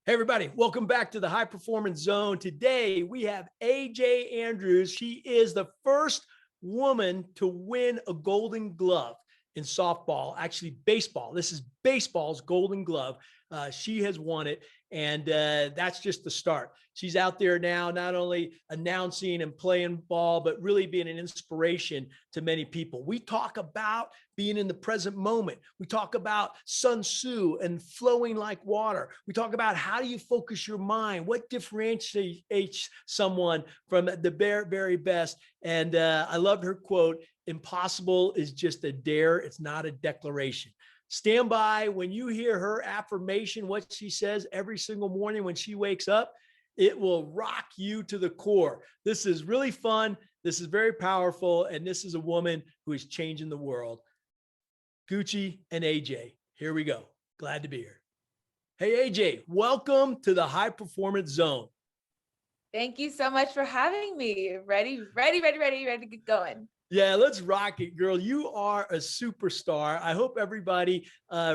Hey, everybody, welcome back to the High Performance Zone. Today, we have AJ Andrews. She is the first woman to win a Golden Glove in softball, actually baseball. This is baseball's Golden Glove. She has won it, and that's just the start. She's out there now, not only announcing and playing ball, but really being an inspiration to many people. We talk about being in the present moment. We talk about Sun Tzu and flowing like water. We talk about how do you focus your mind? What differentiates someone from the very best? And I loved her quote, "Impossible is just a dare. It's not a declaration." Stand by when you hear her affirmation, what she says every single morning when she wakes up. It will rock you to the core. This is really fun. This is very powerful. And this is a woman who is changing the world. Gucci and AJ, here we go. Glad to be here. Hey, AJ, welcome to the High Performance Zone. Thank you so much for having me. Ready to get going. Yeah, let's rock it, girl. You are a superstar. I hope everybody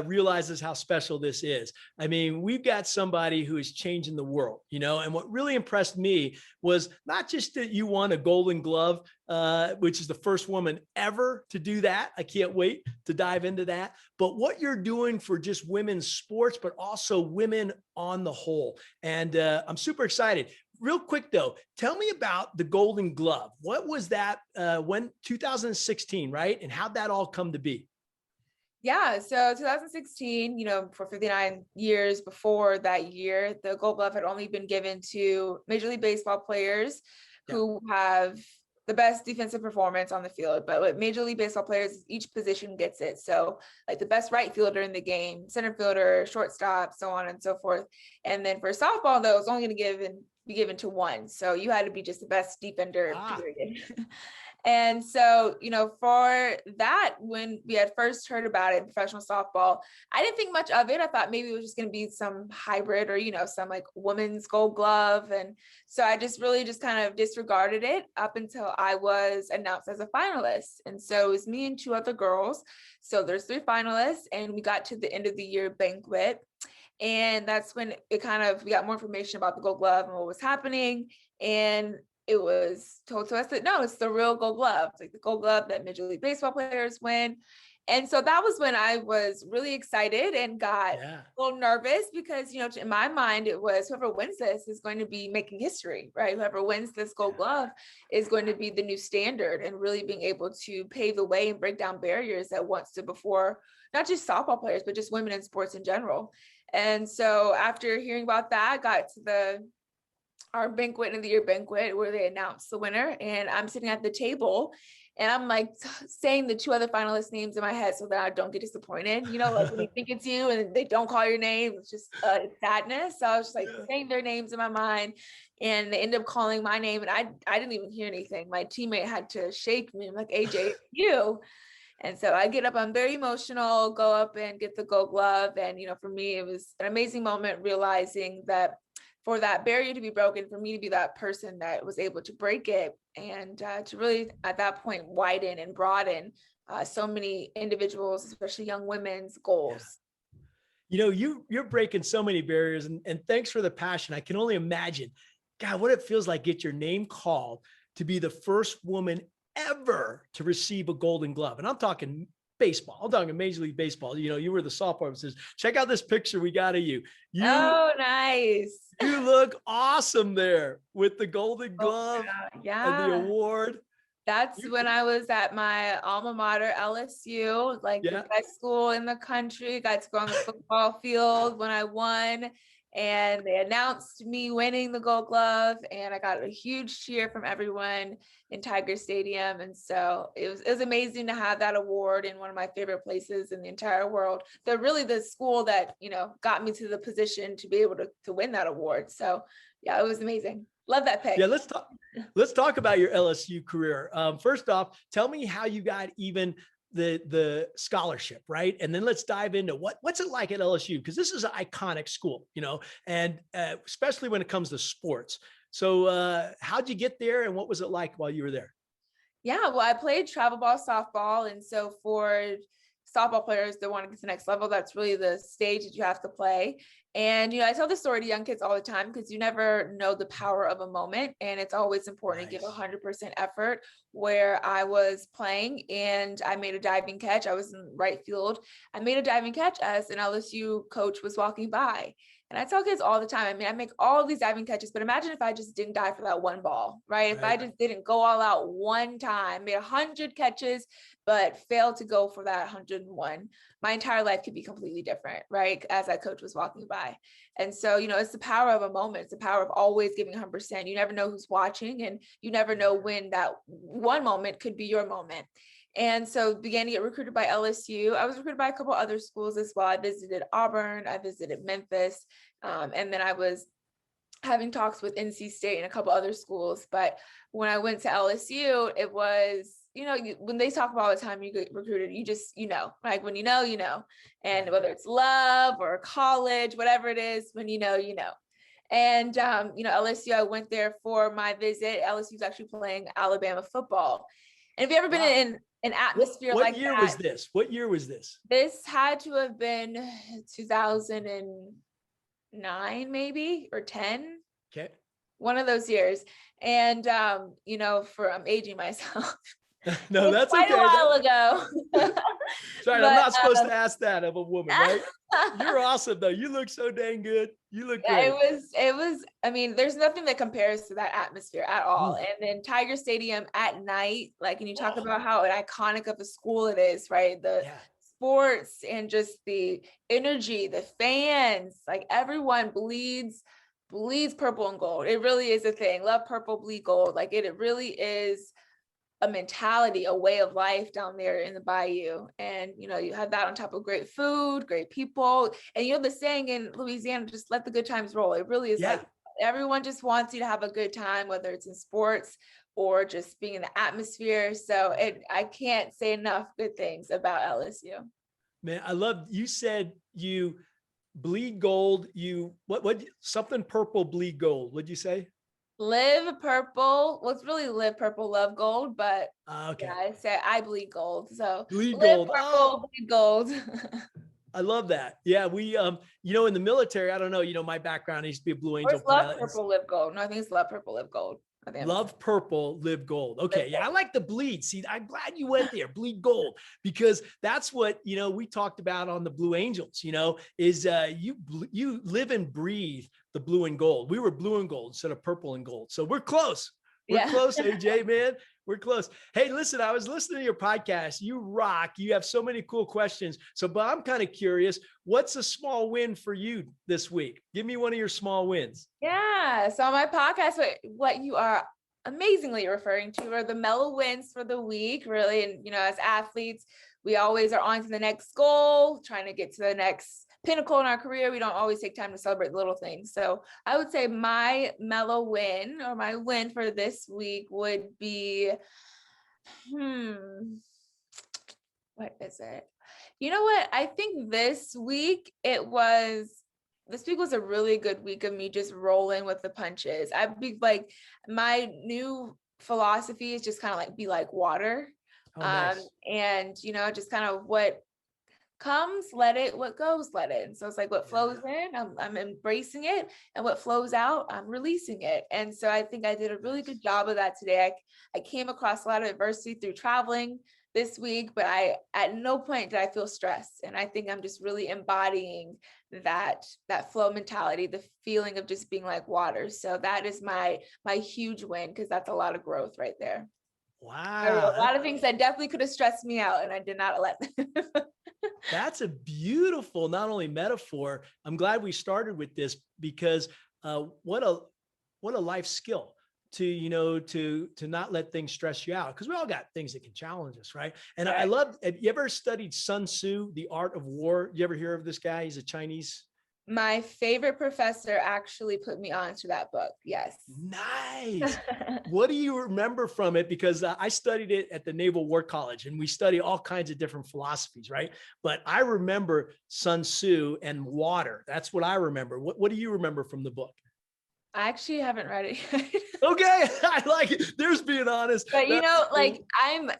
realizes how special this is. I mean, we've got somebody who is changing the world, and what really impressed me was not just that you won a Golden Glove, which is the first woman ever to do that. I can't wait to dive into that. But what you're doing for just women's sports, but also women on the whole. And I'm super excited. Real quick though, tell me about the Golden Glove. What was that when 2016, right? And how'd that all come to be? Yeah, so 2016, for 59 years before that year, the Gold Glove had only been given to Major League Baseball players who have the best defensive performance on the field. But with Major League Baseball players, each position gets it. So like the best right fielder in the game, center fielder, shortstop, so on and so forth. And then for softball, though, it's only going to be given to one. So you had to be just the best defender, period. And so, for that, when we had first heard about it in professional softball, I didn't think much of it. I thought maybe it was just going to be some hybrid or, some like women's Gold Glove. And so I just really just kind of disregarded it up until I was announced as a finalist. And so it was me and two other girls. So there's 3 finalists, and we got to the end of the year banquet. And that's when we got more information about the Gold Glove and what was happening. And it was told to us that, no, it's the real Gold Glove, like the Gold Glove that Major League Baseball players win. And so that was when I was really excited and got a little nervous because, in my mind, it was whoever wins this is going to be making history, right? Whoever wins this Gold Glove is going to be the new standard and really being able to pave the way and break down barriers that once stood before not just softball players, but just women in sports in general. And so after hearing about that, I got to our banquet, end of the year banquet, where they announced the winner, and I'm sitting at the table and I'm like saying the 2 other finalists' names in my head so that I don't get disappointed, like when you think it's you and they don't call your name, it's just sadness. So I was just like saying their names in my mind, and they ended up calling my name, and I didn't even hear anything. My teammate had to shake me. I'm like, AJ, it's you. And so I get up, I'm very emotional, go up and get the Gold Glove. And, for me, it was an amazing moment realizing that for that barrier to be broken, for me to be that person that was able to break it and to really at that point widen and broaden so many individuals, especially young women's goals. You're breaking so many barriers, and thanks for the passion. I can only imagine, God, what it feels like get your name called to be the first woman ever to receive a Golden Glove. And I'm talking baseball. I'm talking Major League Baseball. You were the softball. Says, check out this picture we got of you. Oh, nice. You look awesome there with the Golden Glove and the award. That's when I was at my alma mater, LSU, like the best school in the country. Got to go on the football field when I won. And they announced me winning the Gold Glove, and I got a huge cheer from everyone in Tiger Stadium. And so it was amazing to have that award in one of my favorite places in the entire world. They're really the school that, got me to the position to be able to win that award. So yeah, it was amazing. Love that pick. Yeah, let's talk about your LSU career. First off, tell me how you got even the scholarship, right? And then let's dive into what's it like at LSU, because this is an iconic school, and especially when it comes to sports. So how'd you get there, and what was it like while you were there? Yeah, well, I played travel ball softball, and so for softball players that want to get to the next level, that's really the stage that you have to play. And, I tell this story to young kids all the time because you never know the power of a moment. And it's always important to give 100% effort. Where I was playing and I made a diving catch. I was in right field. I made a diving catch as an LSU coach was walking by. And I tell kids all the time, I mean, I make all of these diving catches, but imagine if I just didn't dive for that one ball, right? If I just didn't go all out one time, made 100 catches, but failed to go for that 101, my entire life could be completely different, right? As that coach was walking by. And so, it's the power of a moment. It's the power of always giving 100%. You never know who's watching, and you never know when that one moment could be your moment. And so began to get recruited by LSU. I was recruited by a couple other schools as well. I visited Auburn, I visited Memphis, and then I was having talks with NC State and a couple other schools. But when I went to LSU, it was, when they talk about all the time you get recruited, you just, like when you know, and whether it's love or college, whatever it is, when you know. And, LSU, I went there for my visit. LSU is actually playing Alabama football. And if you ever been in an atmosphere like that. What year was this? This had to have been 2009, maybe, or 10. Okay. One of those years. And, I'm aging myself. No, that's quite okay. a while ago. Sorry, I'm not supposed to ask that of a woman, right? You're awesome though. You look so dang good. You look great. It was, I mean, there's nothing that compares to that atmosphere at all. And then Tiger Stadium at night, like, and you talk about how an iconic of a school it is, right? The sports and just the energy, the fans, like everyone bleeds purple and gold. It really is a thing. Love purple, bleed gold. Like it really is a mentality, a way of life down there in the bayou. And, you have that on top of great food, great people. And the saying in Louisiana, just let the good times roll. It really is like everyone just wants you to have a good time, whether it's in sports or just being in the atmosphere. So I can't say enough good things about LSU. Man, I love, you said you bleed gold. What something purple, bleed gold. What'd you say? Live purple. Well, it's really live purple, love gold, but okay. I say I bleed gold. So bleed live gold. Purple, bleed gold. I love that. Yeah, we in the military, I don't know, my background, I used to be a Blue Angel pilot. Love purple, live gold. No, I think it's love purple, live gold. Love purple, live gold. Okay. Yeah. I like the bleed. See, I'm glad you went there, bleed gold, because that's what, we talked about on the Blue Angels, is you live and breathe the blue and gold. We were blue and gold instead of purple and gold. So we're close. We're close, AJ, man. We're close. Hey, listen, I was listening to your podcast. You rock. You have so many cool questions. But I'm kind of curious, what's a small win for you this week? Give me one of your small wins. Yeah. So on my podcast, what you are amazingly referring to are the mellow wins for the week, really. And, as athletes, we always are on to the next goal, trying to get to the next pinnacle in our career. We don't always take time to celebrate the little things. So I would say my mellow win, or my win for this week, would be, what is it? You know what? I think this week was a really good week of me just rolling with the punches. I'd be like, my new philosophy is just kind of like, be like water. Nice. And, just kind of what comes, let it, what goes, let it. And so it's like what flows in, I'm embracing it, and what flows out, I'm releasing it. And so I think I did a really good job of that today. I came across a lot of adversity through traveling this week, but at no point did I feel stressed. And I think I'm just really embodying that flow mentality, the feeling of just being like water. So that is my huge win, because that's a lot of growth right there. Wow. A lot of things that definitely could have stressed me out, and I did not let them. That's a beautiful, not only metaphor. I'm glad we started with this, because what a life skill to not let things stress you out, because we all got things that can challenge us, right? And I love, have you ever studied Sun Tzu, The Art of War? You ever hear of this guy? He's a Chinese. My favorite professor actually put me on to that book. Yes. Nice. What do you remember from it? Because I studied it at the Naval War College, and we study all kinds of different philosophies, right? But I remember Sun Tzu and water. That's what I remember. What do you remember from the book? I actually haven't read it yet. Okay, I like it. There's being honest. But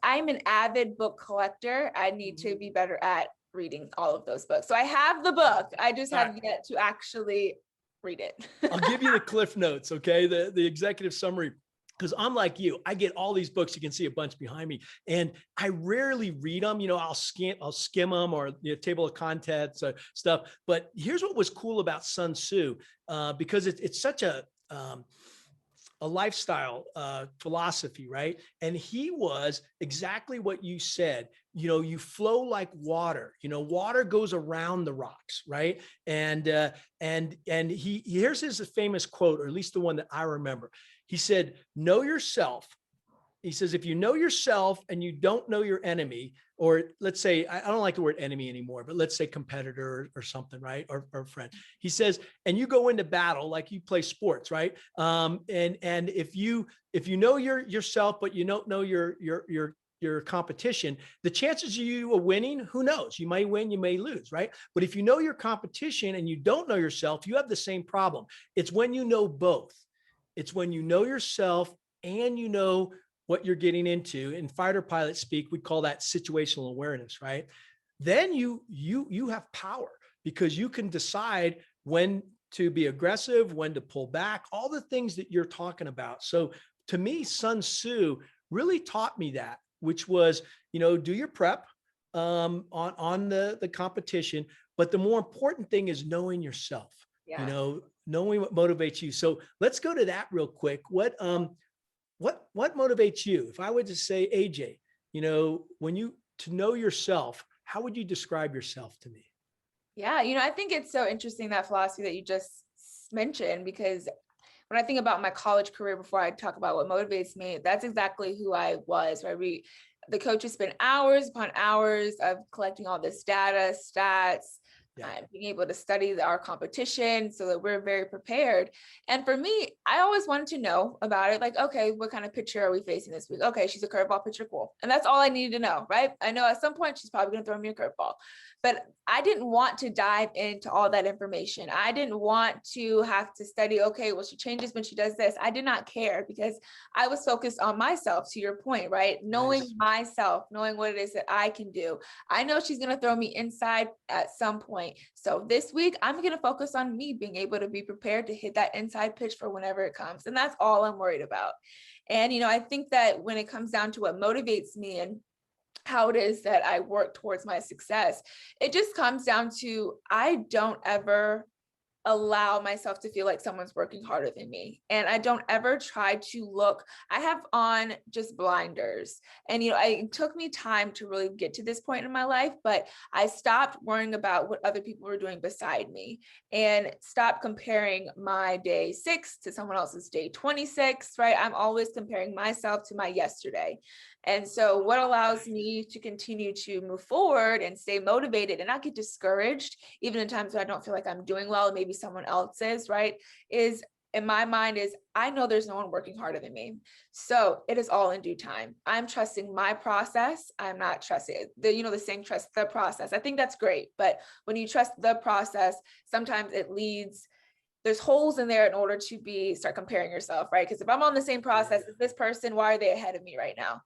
I'm an avid book collector. I need to be better at reading all of those books. So I have the book. I just All have right. yet to actually read it. I'll give you the cliff notes, okay? The executive summary. Because I'm like you, I get all these books. You can see a bunch behind me, and I rarely read them. I'll skim them, or table of contents stuff. But here's what was cool about Sun Tzu, because it's such a lifestyle philosophy, right? And he was exactly what you said. You flow like water. Water goes around the rocks, right? And here's his famous quote, or at least the one that I remember. He said, "Know yourself." He says, if you know yourself and you don't know your enemy, or let's say, I don't like the word enemy anymore, but let's say competitor or something, right? Or friend. He says, and you go into battle like you play sports, right? And if you know yourself, but you don't know your competition, the chances of you winning, who knows? You may win, you may lose, right? But if you know your competition and you don't know yourself, you have the same problem. It's when you know both. It's when you know yourself and you know what you're getting into. In fighter pilot speak, we call that situational awareness, right? Then you have power, because you can decide when to be aggressive, when to pull back, all the things that you're talking about. So to me, Sun Tzu really taught me that, which was, do your prep on the competition, but the more important thing is knowing yourself. Yeah. Knowing what motivates you. So let's go to that real quick. What motivates you? If I would just say, AJ, to know yourself, how would you describe yourself to me? Yeah. I think it's so interesting, that philosophy that you just mentioned, because when I think about my college career, before I talk about what motivates me, that's exactly who I was, right? The coaches spent hours upon hours of collecting all this data, stats, being able to study our competition so that we're very prepared. And for me, I always wanted to know about it. Like, okay, what kind of pitcher are we facing this week? Okay, she's a curveball pitcher. Cool. And that's all I needed to know, right? I know at some point she's probably going to throw me a curveball, but I didn't want to dive into all that information. I didn't want to have to study, okay, well, she changes when she does this. I did not care, because I was focused on myself, to your point, right? Knowing myself, knowing what it is that I can do. I know she's going to throw me inside at some point. So this week, I'm going to focus on me being able to be prepared to hit that inside pitch for whenever it comes. And that's all I'm worried about. And, I think that when it comes down to what motivates me and how it is that I work towards my success, it just comes down to, I don't ever allow myself to feel like someone's working harder than me. And I don't ever try to look, I have on just blinders. And, it took me time to really get to this point in my life, but I stopped worrying about what other people were doing beside me, and stopped comparing my day 6 to someone else's day 26, right? I'm always comparing myself to my yesterday. And so what allows me to continue to move forward and stay motivated and not get discouraged, even in times when I don't feel like I'm doing well, and maybe someone else is, right, is, in my mind, is I know there's no one working harder than me. So it is all in due time. I'm trusting my process. I'm not trusting the saying, trust the process. I think that's great. But when you trust the process, sometimes there's holes in there in order to start comparing yourself, right? Because if I'm on the same process as this person, why are they ahead of me right now?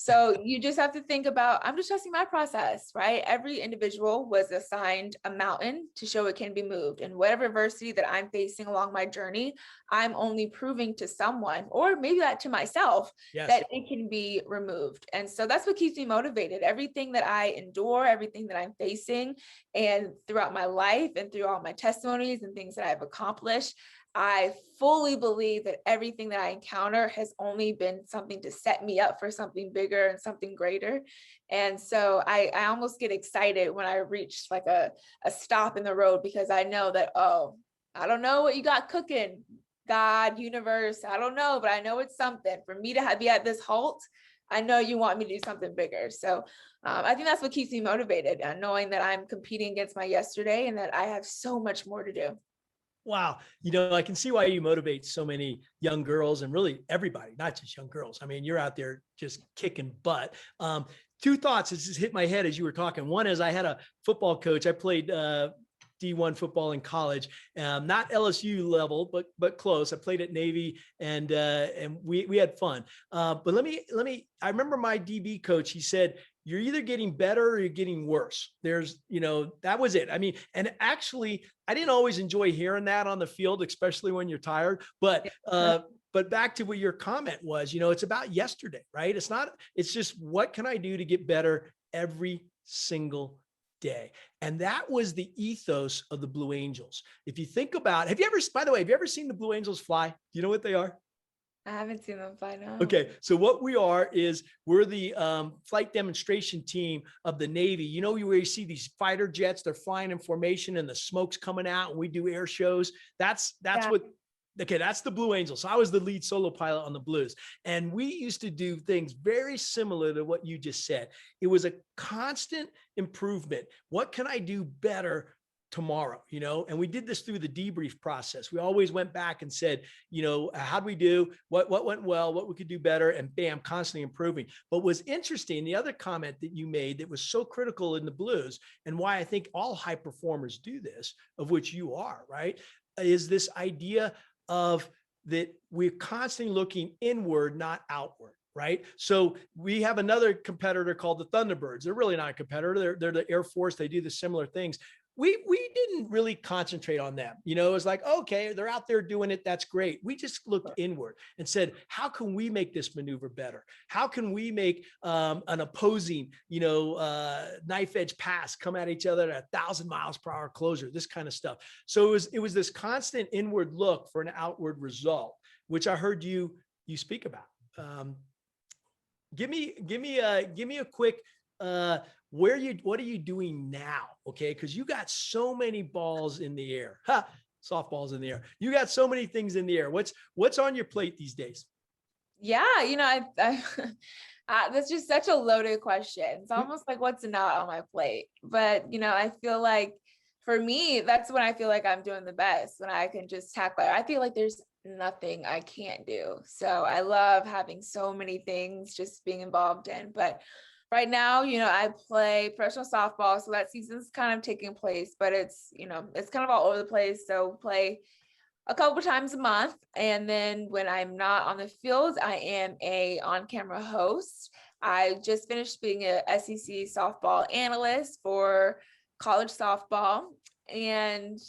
So you just have to think about, I'm just trusting my process, right? Every individual was assigned a mountain to show it can be moved. And whatever adversity that I'm facing along my journey, I'm only proving to someone, or maybe that to myself, that it can be removed. And so that's what keeps me motivated. Everything that I endure, everything that I'm facing, and throughout my life and through all my testimonies and things that I've accomplished, I fully believe that everything that I encounter has only been something to set me up for something bigger and something greater. And so I almost get excited when I reach like a stop in the road, because I know that, oh, I don't know what you got cooking, God, universe, I don't know, but I know it's something for me to be at this halt. I know you want me to do something bigger. So I think that's what keeps me motivated, knowing that I'm competing against my yesterday and that I have so much more to do. Wow. I can see why you motivate so many young girls, and really everybody, not just young girls. I mean, you're out there just kicking butt. Two thoughts that just hit my head as you were talking. One is, I had a football coach. I played D1 football in college, not LSU level, but close. I played at Navy, and we had fun. But let me, I remember my DB coach, he said, you're either getting better or you're getting worse. There's, that was it. I mean, and actually, I didn't always enjoy hearing that on the field, especially when you're tired. But back to what your comment was, it's about yesterday, right? It's just what can I do to get better every single day? And that was the ethos of the Blue Angels. If you think about, by the way, have you ever seen the Blue Angels fly? Do you know what they are? I haven't seen them fly now. Okay, so what we are is we're the flight demonstration team of the Navy. Where you see these fighter jets, they're flying in formation and the smoke's coming out, and we do air shows. That's the Blue Angels. So I was the lead solo pilot on the Blues. And we used to do things very similar to what you just said. It was a constant improvement. What can I do better tomorrow? And we did this through the debrief process. We always went back and said, how'd we do? What went well, what we could do better, and bam, constantly improving. But what's interesting, the other comment that you made that was so critical in the Blues, and why I think all high performers do this, of which you are, right, is this idea of that we're constantly looking inward, not outward, right? So we have another competitor called the Thunderbirds. They're really not a competitor. They're the Air Force. They do the similar things. We didn't really concentrate on them. It was like, okay, they're out there doing it. That's great. We just looked inward and said, how can we make this maneuver better? How can we make an opposing, knife edge pass come at each other at 1,000 miles per hour closure, this kind of stuff. So it was this constant inward look for an outward result, which I heard you speak about. Give me a quick, what are you doing now? Okay. Cause you got so many balls in the air, softballs in the air. You got so many things in the air. What's on your plate these days? Yeah. That's just such a loaded question. It's almost like what's not on my plate, but I feel like for me, that's when I feel like I'm doing the best, when I can just tackle it. I feel like there's nothing I can't do. So I love having so many things just being involved in, but right now, I play professional softball. So that season's kind of taking place, but it's kind of all over the place. So play a couple times a month. And then when I'm not on the field, I am a on-camera host. I just finished being a SEC softball analyst for college softball. And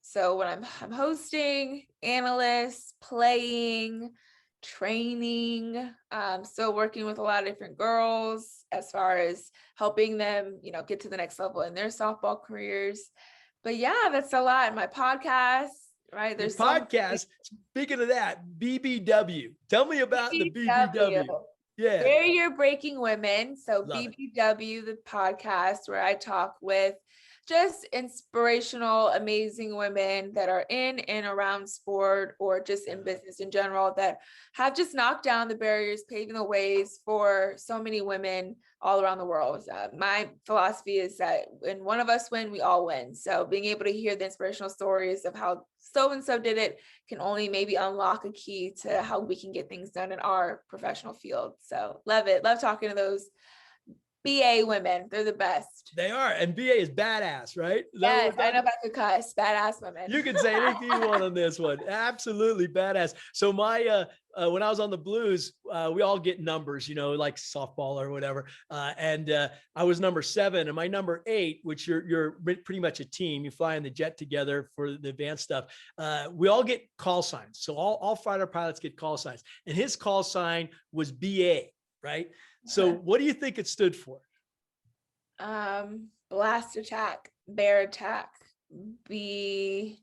so when I'm hosting, analyst, playing, training, still working with a lot of different girls as far as helping them, get to the next level in their softball careers. But yeah, that's a lot. My podcast, right? There's podcast. Speaking of that, BBW. Tell me about the BBW. Yeah. Barrier Breaking Women. So Love BBW, the podcast where I talk with just inspirational, amazing women that are in and around sport or just in business in general that have just knocked down the barriers, paving the ways for so many women all around the world. My philosophy is that when one of us win, we all win. So being able to hear the inspirational stories of how so-and-so did it can only maybe unlock a key to how we can get things done in our professional field. So love it. Love talking to those BA women. They're the best. They are. And BA is badass, right? Yes, I know if I could cuss. Badass women. You can say anything you want on this one. Absolutely badass. So my, when I was on the Blues, we all get numbers, like softball or whatever. And I was number 7 and my number 8, which you're pretty much a team. You fly in the jet together for the advanced stuff. We all get call signs. So all fighter pilots get call signs, and his call sign was BA, right? So what do you think it stood for? Blast attack, bear attack, BA.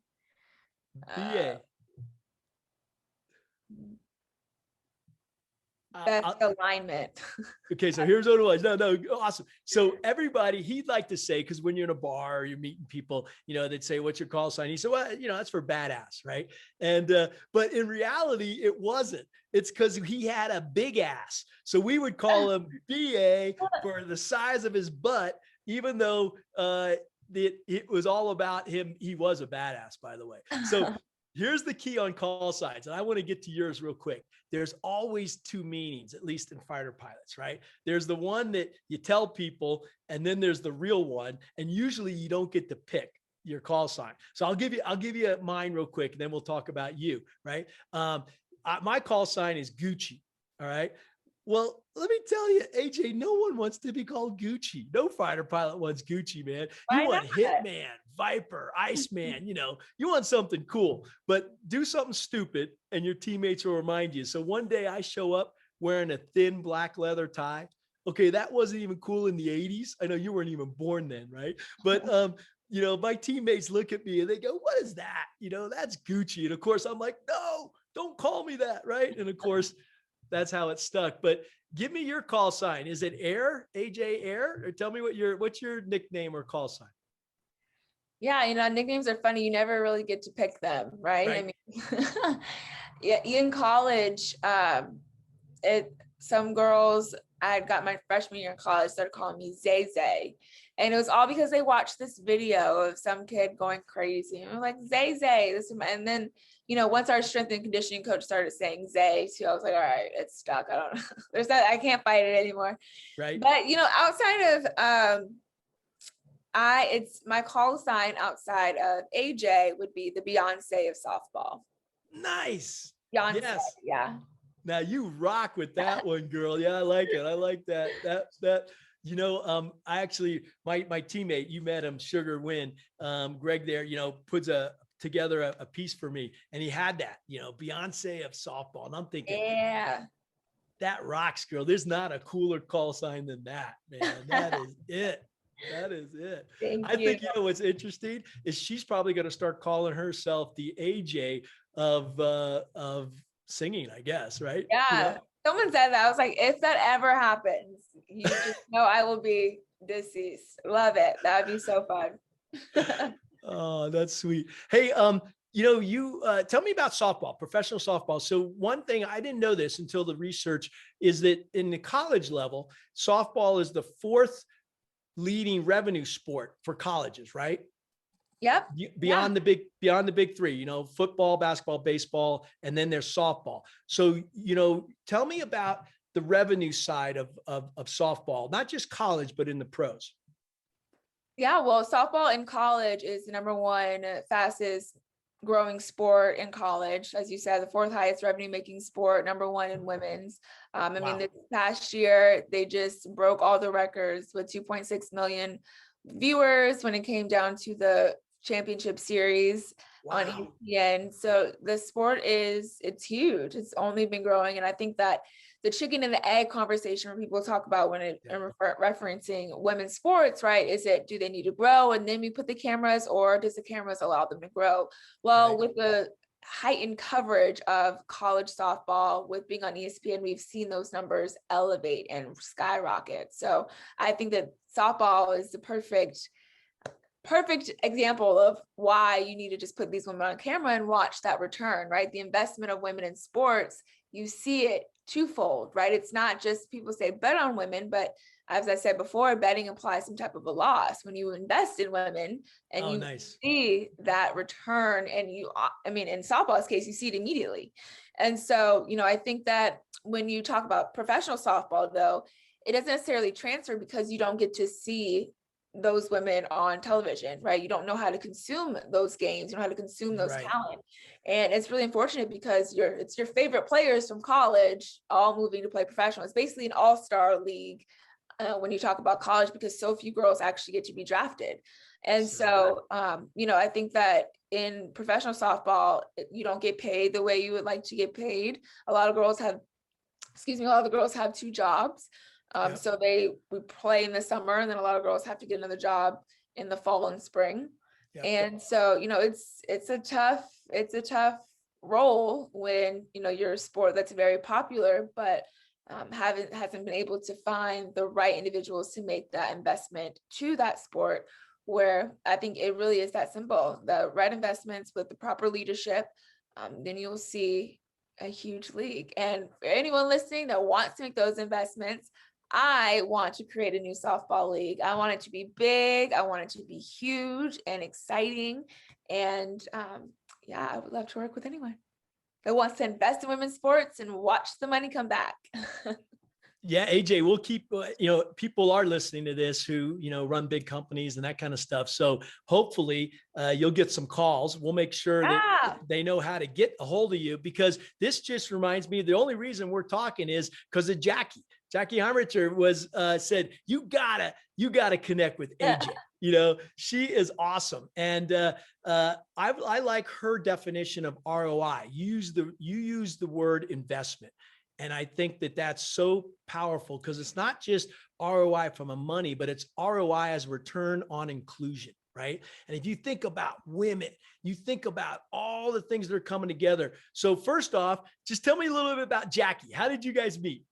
Best alignment. Okay, so here's what it was. No, awesome. So everybody, he'd like to say, because when you're in a bar or you're meeting people, they'd say, "What's your call sign?" He said, "Well, that's for badass, right?" And but in reality, it wasn't. It's because he had a big ass. So we would call him BA for the size of his butt, even though it was all about him. He was a badass, by the way. So here's the key on call signs, and I want to get to yours real quick. There's always 2 meanings, at least in fighter pilots, right? There's the one that you tell people, and then there's the real one, and usually you don't get to pick your call sign. So I'll give you mine real quick, and then we'll talk about you, right? My call sign is Gucci. All right. Well, let me tell you, AJ, no one wants to be called Gucci. No fighter pilot wants Gucci, man. You Why not? want Hitman, Viper, Iceman, you want something cool, but do something stupid and your teammates will remind you. So one day I show up wearing a thin black leather tie. Okay, that wasn't even cool in the 80s. I know you weren't even born then, right? But my teammates look at me and they go, "What is that? That's Gucci." And of course, I'm like, "No, don't call me that," right? And of course, that's how it stuck. But give me your call sign. Is it Air, AJ Air? Or tell me what's your nickname or call sign? Yeah, nicknames are funny. You never really get to pick them, right? I Right. mean, yeah, in college, some girls I had got my freshman year in college started calling me Zay Zay. And it was all because they watched this video of some kid going crazy. And I'm like, Zay Zay. And then, once our strength and conditioning coach started saying Zay too, I was like, all right, it's stuck. I don't know. I can't fight it anymore. Right. But, outside of, it's my call sign outside of AJ would be the Beyoncé of softball. Nice. Beyonce, Yes. yeah. Now you rock with that one, girl. Yeah, I like it. I like that. I actually, my teammate, you met him, Sugar Win, Greg there, puts together a piece for me, and he had that, Beyoncé of softball, and I'm thinking, Yeah. that rocks, girl. There's not a cooler call sign than that, man. That is it. That is it. Thank I you. think what's interesting is she's probably going to start calling herself the AJ of singing, I guess, right? Yeah. Someone said that. I was like, if that ever happens, you just know I will be deceased. Love it. That would be so fun. Oh, that's sweet. Hey, you tell me about softball, professional softball. So one thing I didn't know this until the research is that in the college level, softball is the fourth leading revenue sport for colleges, right? Yep. Beyond the big three, football, basketball, baseball, and then there's softball. So, tell me about the revenue side of softball, not just college, but in the pros. Yeah, well, softball in college is the number one fastest growing sport in college. As you said, the fourth highest revenue making sport, number one in women's. I mean, this past year, they just broke all the records with 2.6 million viewers when it came down to the championship series on ESPN. So the sport it's huge. It's only been growing. And I think that the chicken and the egg conversation where people talk about when referencing women's sports, right? Is it, do they need to grow and then we put the cameras, or does the cameras allow them to grow? Well, with the heightened coverage of college softball with being on ESPN, we've seen those numbers elevate and skyrocket. So I think that softball is the perfect example of why you need to just put these women on camera and watch that return, right? The investment of women in sports, you see it twofold, right? It's not just people say bet on women, but as I said before, betting implies some type of a loss. When you invest in women and see that return, and in softball's case, you see it immediately. And so, I think that when you talk about professional softball, though, it doesn't necessarily transfer because you don't get to see those women on television, right? You don't know how to consume those games, you know how to consume those talent. And it's really unfortunate because it's your favorite players from college all moving to play professional. It's basically an all-star league when you talk about college, because so few girls actually get to be drafted. And so I think that in professional softball, you don't get paid the way you would like to get paid. A lot of the girls have two jobs. So we play in the summer, and then a lot of girls have to get another job in the fall and spring. And so, it's a tough role when, you're a sport that's very popular, but hasn't been able to find the right individuals to make that investment to that sport, where I think it really is that simple. The right investments with the proper leadership, then you'll see a huge league. And for anyone listening that wants to make those investments, I want to create a new softball league. I want it to be big. I want it to be huge and exciting. And I would love to work with anyone that wants to invest in women's sports and watch the money come back. Yeah, AJ, we'll keep, people are listening to this who, run big companies and that kind of stuff. So hopefully you'll get some calls. We'll make sure that Yeah. they know how to get a hold of you, because this just reminds me, the only reason we're talking is because of Jackie. Jackie Heimrichter was said, you gotta connect with AJ. She is awesome. And I like her definition of ROI. You use the word investment. And I think that that's so powerful, because it's not just ROI from a money, but it's ROI as return on inclusion, right? And if you think about women, you think about all the things that are coming together. So first off, just tell me a little bit about Jackie. How did you guys meet?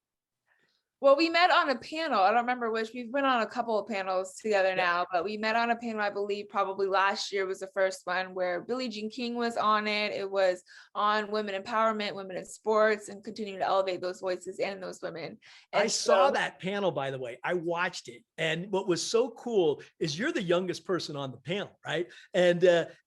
Well, we met on a panel. I don't remember which. We've been on a couple of panels together now, but we met on a panel, I believe probably last year was the first one, where Billie Jean King was on it. It was on women empowerment, women in sports, and continuing to elevate those voices and those women. And I saw that panel, by the way. I watched it. And what was so cool is you're the youngest person on the panel, right?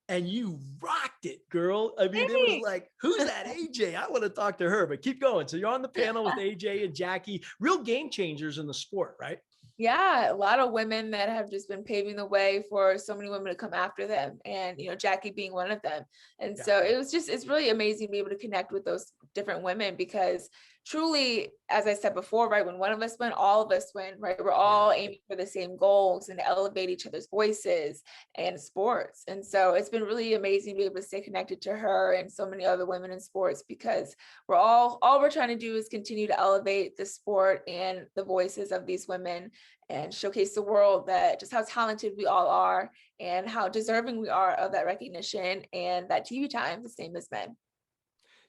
And you rocked it, girl. I mean, it was like, who's that AJ? I want to talk to her, but keep going. So you're on the panel with AJ and Jackie, real game changers in the sport, right? Yeah, a lot of women that have just been paving the way for so many women to come after them, and Jackie being one of them. And so it's really amazing to be able to connect with those different women, because truly, as I said before, right, when one of us win, all of us win, right? We're all aiming for the same goals and to elevate each other's voices and sports. And so it's been really amazing to be able to stay connected to her and so many other women in sports, because all we're trying to do is continue to elevate the sport and the voices of these women, and showcase the world that just how talented we all are and how deserving we are of that recognition and that TV time, the same as men.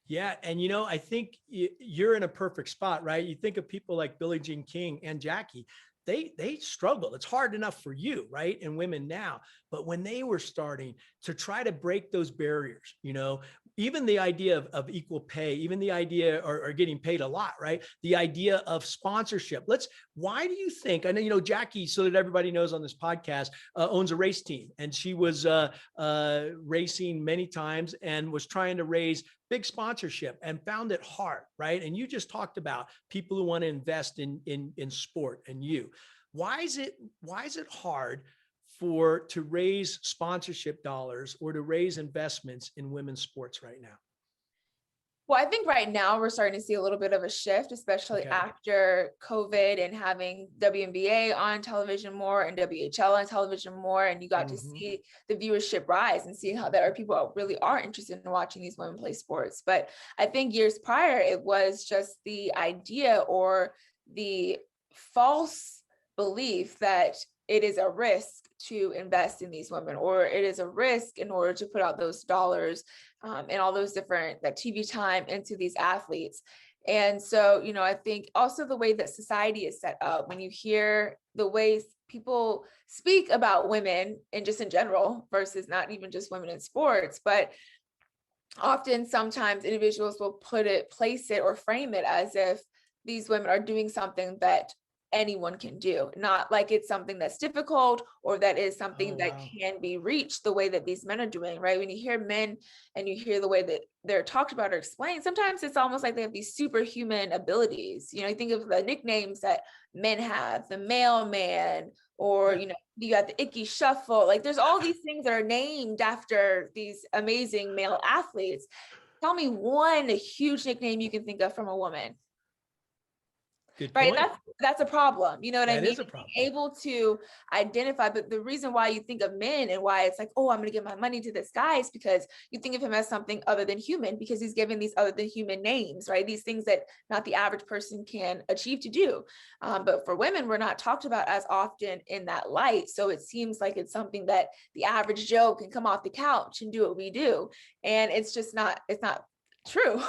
Yeah. And, I think you're in a perfect spot, right? You think of people like Billie Jean King and Jackie, they struggle. It's hard enough for you, right? And women now, but when they were starting to try to break those barriers, even the idea of equal pay, even the idea or getting paid a lot, right? The idea of sponsorship. Why do you think, I know, Jackie, so that everybody knows on this podcast, owns a race team, and she was racing many times and was trying to raise big sponsorship and found it hard, right? And you just talked about people who want to invest in sport, and why is it hard to raise sponsorship dollars or to raise investments in women's sports right now? Well, I think right now we're starting to see a little bit of a shift, especially after COVID, and having WNBA on television more and WHL on television more. And you got to see the viewership rise and seeing how there are people who really are interested in watching these women play sports. But I think years prior, it was just the idea or the false belief that it is a risk to invest in these women, or it is a risk in order to put out those dollars and all those different, that TV time into these athletes. And so, I think also the way that society is set up, when you hear the ways people speak about women and just in general, versus not even just women in sports, but often sometimes individuals will place it or frame it as if these women are doing something that anyone can do, not like it's something that's difficult or that is something that can be reached the way that these men are doing, right? When you hear men and you hear the way that they're talked about or explained, sometimes it's almost like they have these superhuman abilities. You think of the nicknames that men have, the mailman, or you got the icky shuffle. Like there's all these things that are named after these amazing male athletes. Tell me one huge nickname you can think of from a woman. Good right? point. That's a problem. You know what I mean? That is a problem. Being able to identify, but the reason why you think of men and why it's like, oh, I'm going to give my money to this guy is because you think of him as something other than human, because he's given these other than human names, right? These things that not the average person can achieve to do. But for women, we're not talked about as often in that light. So it seems like it's something that the average Joe can come off the couch and do what we do. And it's not true.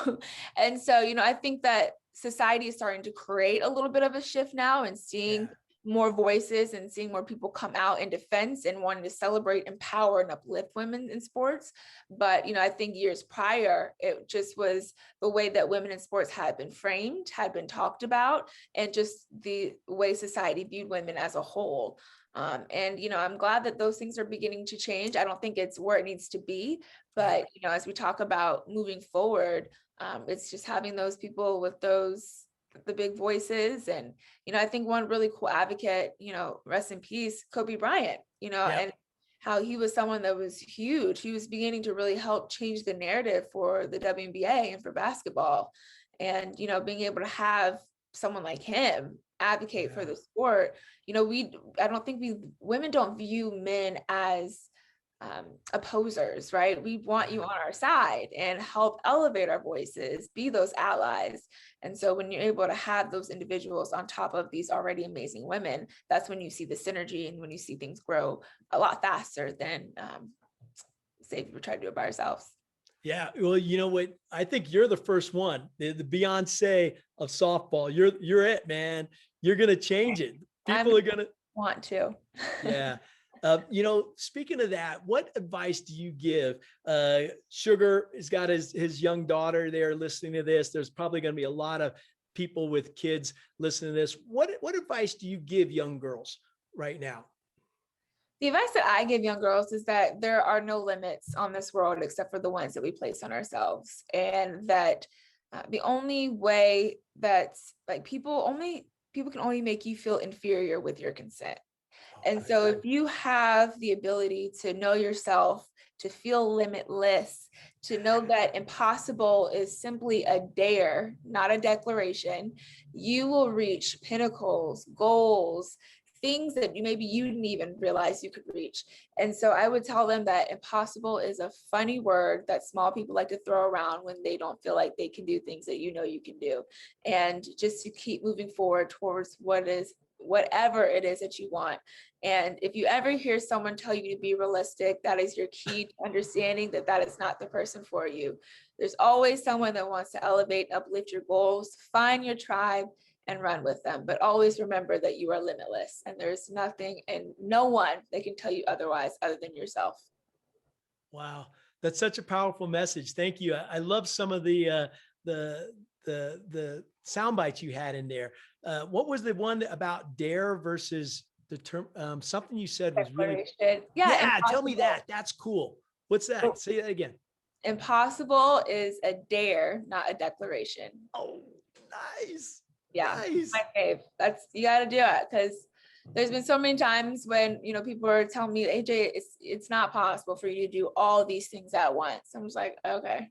And so, I think that society is starting to create a little bit of a shift now, and seeing more voices and seeing more people come out in defense and wanting to celebrate, empower, and uplift women in sports. But, I think years prior, it just was the way that women in sports had been framed, had been talked about, and just the way society viewed women as a whole. And, I'm glad that those things are beginning to change. I don't think it's where it needs to be, but, as we talk about moving forward, it's just having those people with those the big voices. And, I think one really cool advocate, rest in peace, Kobe Bryant, Yeah. and how he was someone that was huge. He was beginning to really help change the narrative for the WNBA and for basketball. And, being able to have someone like him advocate for the sport, I don't think women don't view men as opposers, right? We want you on our side and help elevate our voices, be those allies. And so when you're able to have those individuals on top of these already amazing women, that's when you see the synergy and when you see things grow a lot faster than say if we try to do it by ourselves. Yeah. Well, you know what? I think you're the first one, the Beyoncé of softball. You're it, man. You're going to change it. People are going to want to. Yeah. Speaking of that, what advice do you give? Sugar has got his young daughter there listening to this. There's probably going to be a lot of people with kids listening to this. What advice do you give young girls right now? The advice that I give young girls is that there are no limits on this world except for the ones that we place on ourselves. And that the only way that's like people can only make you feel inferior with your consent. And so if you have the ability to know yourself, to feel limitless, to know that impossible is simply a dare, not a declaration, you will reach pinnacles, goals, things that maybe you didn't even realize you could reach. And so I would tell them that impossible is a funny word that small people like to throw around when they don't feel like they can do things that you can do. And just to keep moving forward towards whatever it is that you want. And if you ever hear someone tell you to be realistic, that is your key to understanding that is not the person for you. There's always someone that wants to elevate, uplift your goals, find your tribe and run with them. But always remember that you are limitless and there's nothing and no one that can tell you otherwise other than yourself. Wow. That's such a powerful message. Thank you. I love some of the sound bites you had in there. What was the one about dare versus the term? Something you said was really, yeah. Tell me that. That's cool. What's that? Say that again. Impossible is a dare, not a declaration. Oh, nice. Yeah, nice. My fave. You got to do it because there's been so many times when people are telling me, AJ, it's not possible for you to do all these things at once. I'm just like, okay,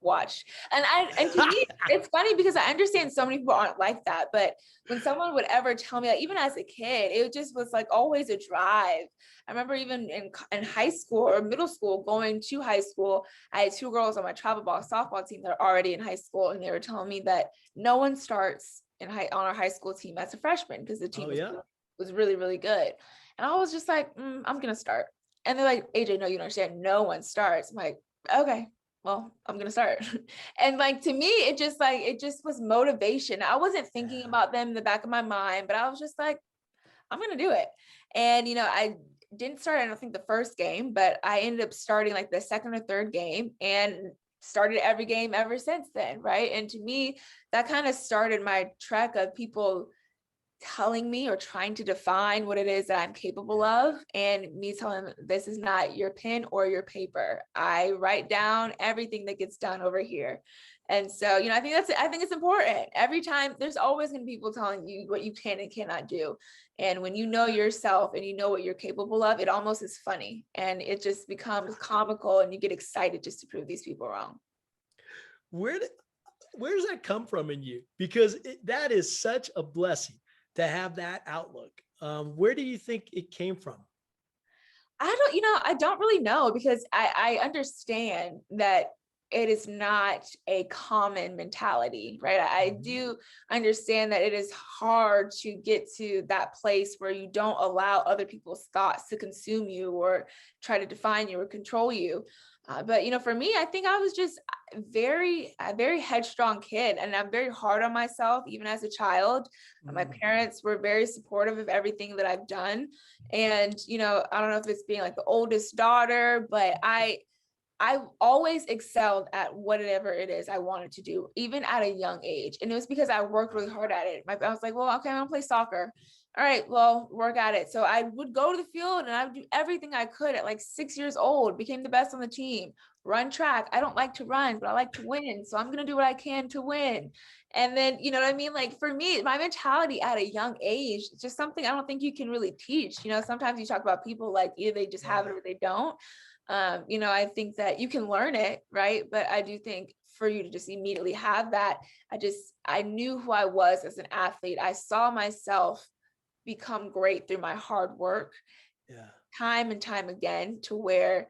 watch. And to me, it's funny because I understand so many people aren't like that. But when someone would ever tell me that, even as a kid, it just was like always a drive. I remember even in high school or middle school, going to high school, I had two girls on my travel ball softball team that are already in high school, and they were telling me that no one starts on our high school team as a freshman because the team was really, really good. And I was just like, I'm gonna start. And they're like, AJ, no, you don't understand. No one starts. I'm like, okay, well, I'm gonna start. And like to me, it just was motivation. I wasn't thinking about them in the back of my mind, but I was just like, I'm gonna do it. And I didn't start, I don't think the first game, but I ended up starting like the second or third game and started every game ever since then, right? And to me, that kind of started my trek of people telling me or trying to define what it is that I'm capable of, and me telling them, this is not your pen or your paper. I write down everything that gets done over here. And so, I think it's important. Every time there's always going to be people telling you what you can and cannot do. And when you know yourself and you know what you're capable of, it almost is funny and it just becomes comical and you get excited just to prove these people wrong. Where does that come from in you? Because that is such a blessing to have that outlook. Where do you think it came from? I don't really know, because I understand that it is not a common mentality, right? I do understand that it is hard to get to that place where you don't allow other people's thoughts to consume you or try to define you or control you. But for me, I think I was just a very headstrong kid, and I'm very hard on myself, even as a child. My parents were very supportive of everything that I've done. And, I don't know if it's being like the oldest daughter, but I always excelled at whatever it is I wanted to do, even at a young age. And it was because I worked really hard at it. I was like, well, okay, I'm gonna play soccer. all right, well, work at it. So I would go to the field and I would do everything I could at like 6 years old, became the best on the team, run track. I don't like to run, but I like to win. So I'm going to do what I can to win. And then, you know what I mean? Like for me, my mentality at a young age, it's just something I don't think you can really teach. You know, sometimes you talk about people like either they just have it or they don't. You know, I think that you can learn it, right? But I do think for you to just immediately have that, I knew who I was as an athlete. I saw myself become great through my hard work, time and time again, to where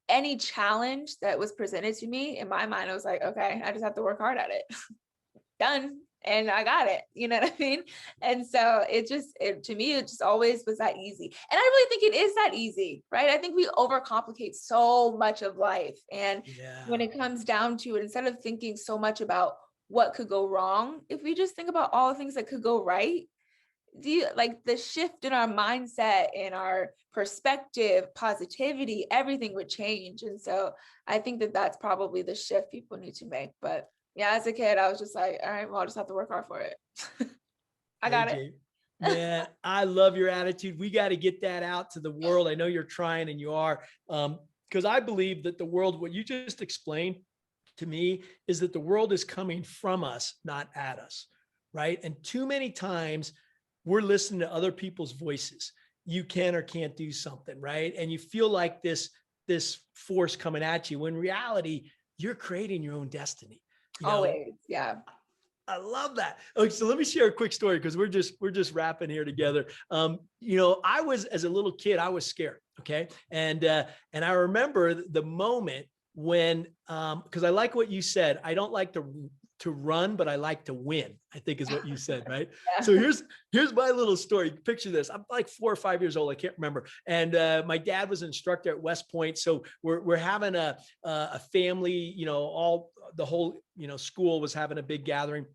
any challenge that was presented to me, in my mind, I was like, okay, I just have to work hard at it. Done. And I got it. You know what I mean? And so to me, it just always was that easy. And I really think it is that easy, right? I think we overcomplicate so much of life. And when it comes down to it, instead of thinking so much about what could go wrong, if we just think about all the things that could go right, like the shift in our mindset, in our perspective, positivity, everything would change. And so I think that that's probably the shift people need to make. But yeah, as a kid, I was just like, all right, well, I'll just have to work hard for it. I got it. Man, I love your attitude. We got to get that out to the world. I know you're trying, and you are, because I believe that the world, what you just explained to me, is that the world is coming from us, not at us, right? And too many times we're listening to other people's voices. You can or can't do something, right? And you feel like this force coming at you, when in reality, you're creating your own destiny. You know? Always, yeah. I love that. Okay, so let me share a quick story, because we're just wrapping here together. You know, I was, as a little kid, I was scared. Okay, and I remember the moment when, because I like what you said. I don't like to run, but I like to win, I think is what you said, right? Yeah. So here's my little story. Picture this. I'm like 4 or 5 years old. I can't remember. And my dad was an instructor at West Point. So we're having a family, you know, the whole, you know, school was having a big gathering.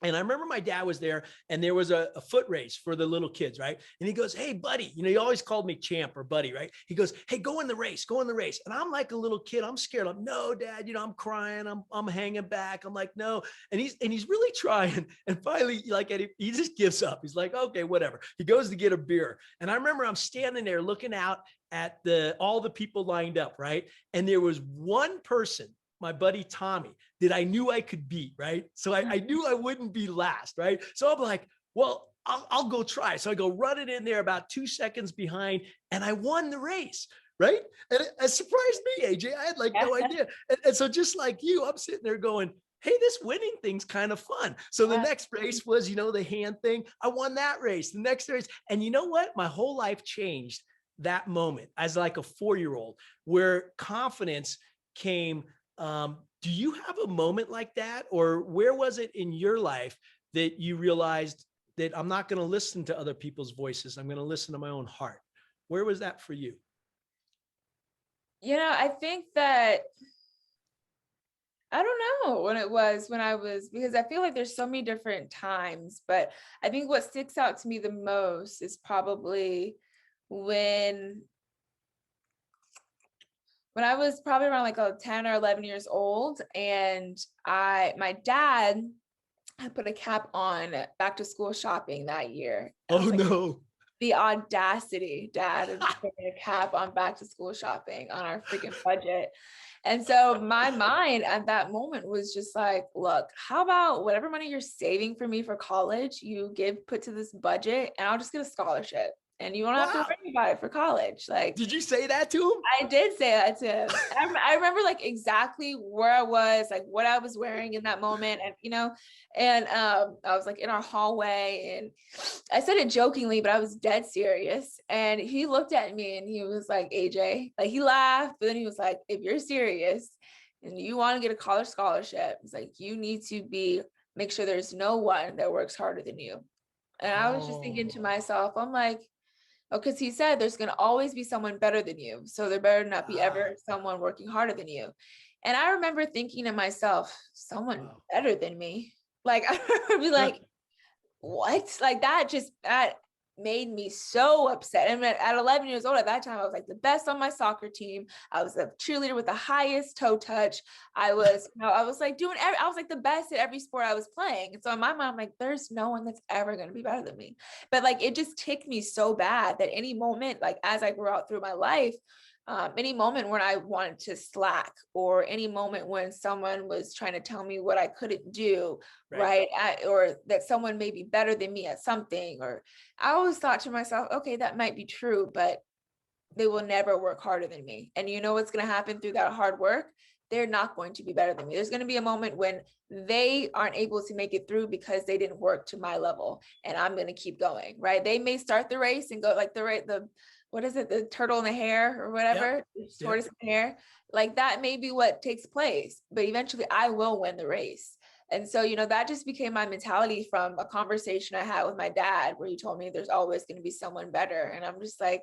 And I remember my dad was there, and there was a foot race for the little kids, right? And he goes, hey, buddy, you know, he always called me champ or buddy, right? He goes, hey, go in the race. And I'm like a little kid. I'm scared. I'm, no, Dad, you know, I'm crying. I'm hanging back. I'm like, no. And he's really trying. And finally, like, he just gives up. He's like, okay, whatever. He goes to get a beer. And I remember I'm standing there looking out at all the people lined up, right? And there was one person, my buddy Tommy, that I knew I could beat, right? So I knew I wouldn't be last, right? So I'm like, well, I'll go try. So I go running in there about 2 seconds behind, and I won the race, right? And it surprised me, AJ. I had like no idea. And so just like you, I'm sitting there going, hey, this winning thing's kind of fun. So the next race was, you know, the hand thing. I won that race, the next race. And you know what? My whole life changed that moment as like a 4-year-old, where confidence came. Do you have a moment like that? Or where was it in your life that you realized that I'm not going to listen to other people's voices, I'm going to listen to my own heart? Where was that for you? You know, I think that, I don't know when it was, because I feel like there's so many different times, but I think what sticks out to me the most is probably when I was probably around like 10 or 11 years old, and my dad had put a cap on back to school shopping that year. Oh, like, no. The audacity, Dad, of putting a cap on back to school shopping on our freaking budget. And so my mind at that moment was just like, look, how about whatever money you're saving for me for college, you put to this budget, and I'll just get a scholarship. And you won't have to worry about it for college. Like, did you say that to him? I did say that to him. I remember like exactly where I was, like what I was wearing in that moment. And, you know, and I was like in our hallway, and I said it jokingly, but I was dead serious. And he looked at me and he was like, AJ, like he laughed, but then he was like, if you're serious and you want to get a college scholarship, it's like, you need to make sure there's no one that works harder than you. And I was just thinking to myself, I'm like, because he said there's going to always be someone better than you. So there better not be ever someone working harder than you. And I remember thinking to myself, someone better than me. Like, I would be like, what? Like that made me so upset. And at 11 years old, at that time, I was like the best on my soccer team. I was a cheerleader with the highest toe touch. I was, I was like I was like the best at every sport I was playing. And so in my mind, I'm like, there's no one that's ever going to be better than me. But like, it just ticked me so bad that any moment, like as I grew out through my life, any moment when I wanted to slack, or any moment when someone was trying to tell me what I couldn't do, right? Or that someone may be better than me at something, or I always thought to myself, okay, that might be true, but they will never work harder than me. And you know what's going to happen through that hard work? They're not going to be better than me. There's going to be a moment when they aren't able to make it through because they didn't work to my level, and I'm going to keep going, right? They may start the race and go like the what is it? The turtle in the hare or whatever, tortoise in the hare. Like that may be what takes place, but eventually I will win the race. And so, that just became my mentality from a conversation I had with my dad, where he told me there's always going to be someone better. And I'm just like,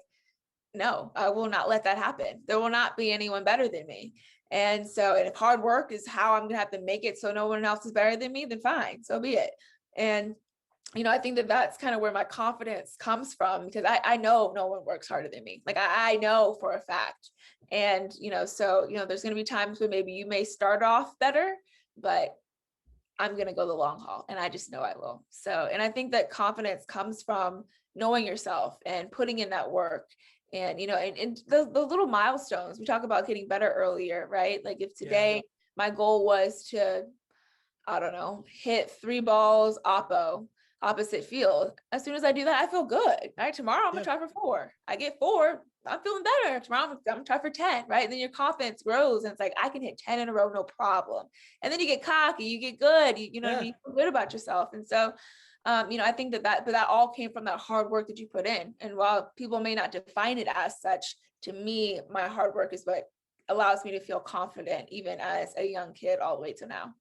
no, I will not let that happen. There will not be anyone better than me. And so, and if hard work is how I'm going to have to make it so no one else is better than me, then fine, so be it. And I think that that's kind of where my confidence comes from, because I know no one works harder than me. Like I know for a fact. And, so, there's going to be times when maybe you may start off better, but I'm going to go the long haul, and I just know I will. So, and I think that confidence comes from knowing yourself and putting in that work. And, and the little milestones, we talk about getting better earlier, right? Like if today my goal was to, I don't know, hit 3 balls opposite field. As soon as I do that, I feel good. Right. Tomorrow I'm gonna try for 4. I get 4. I'm feeling better. Tomorrow I'm gonna try for 10. Right. And then your confidence grows, and it's like, I can hit 10 in a row, no problem. And then you get cocky, you get good, you feel good about yourself. And so, I think that all came from that hard work that you put in. And while people may not define it as such, to me, my hard work is what allows me to feel confident, even as a young kid, all the way to now.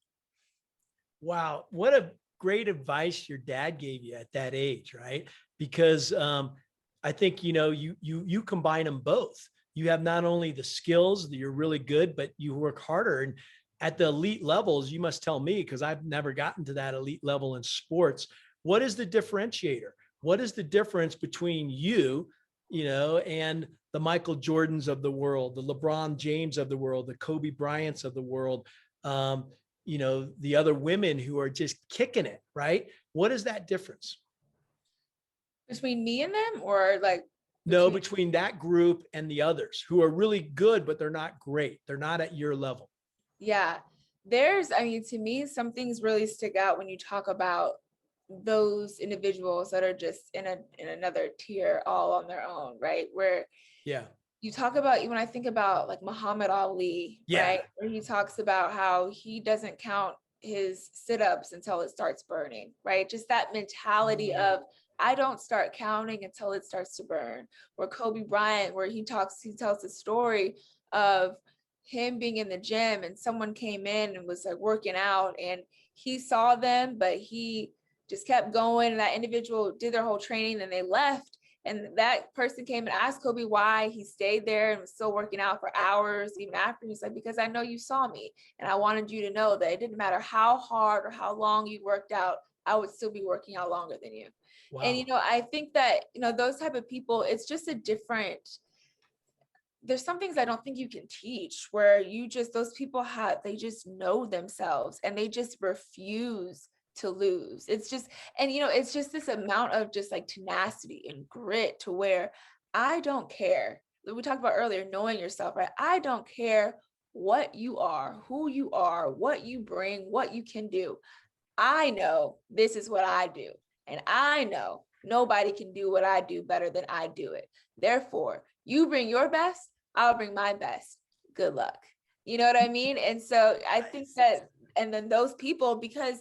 Wow. What a great advice your dad gave you at that age, right? Because I think, you combine them both. You have not only the skills that you're really good, but you work harder. And at the elite levels, you must tell me, because I've never gotten to that elite level in sports. What is the differentiator? What is the difference between you, and the Michael Jordans of the world, the LeBron James of the world, the Kobe Bryants of the world, the other women who are just kicking it, right? What is that difference? Between me and them, or like? No, between that group and the others who are really good, but they're not great. They're not at your level. Yeah. To me, some things really stick out when you talk about those individuals that are just in another tier all on their own, right? Where you talk about, when I think about like Muhammad Ali, right? Where he talks about how he doesn't count his sit-ups until it starts burning, right? Just that mentality of, I don't start counting until it starts to burn. Or Kobe Bryant, where he tells the story of him being in the gym, and someone came in and was like working out, and he saw them, but he just kept going, and that individual did their whole training, and they left. And that person came and asked Kobe why he stayed there and was still working out for hours even after. He's like, because I know you saw me, and I wanted you to know that it didn't matter how hard or how long you worked out, I would still be working out longer than you. Wow. And, I think that, those type of people, it's just there's some things I don't think you can teach, where those people they just know themselves, and they just refuse to lose. It's just, and it's just this amount of just like tenacity and grit, to where I don't care. We talked about earlier, knowing yourself, right? I don't care what you are, who you are, what you bring, what you can do. I know this is what I do, and I know nobody can do what I do better than I do it. Therefore, you bring your best, I'll bring my best. Good luck. You know what I mean? And so I think that, and then those people, because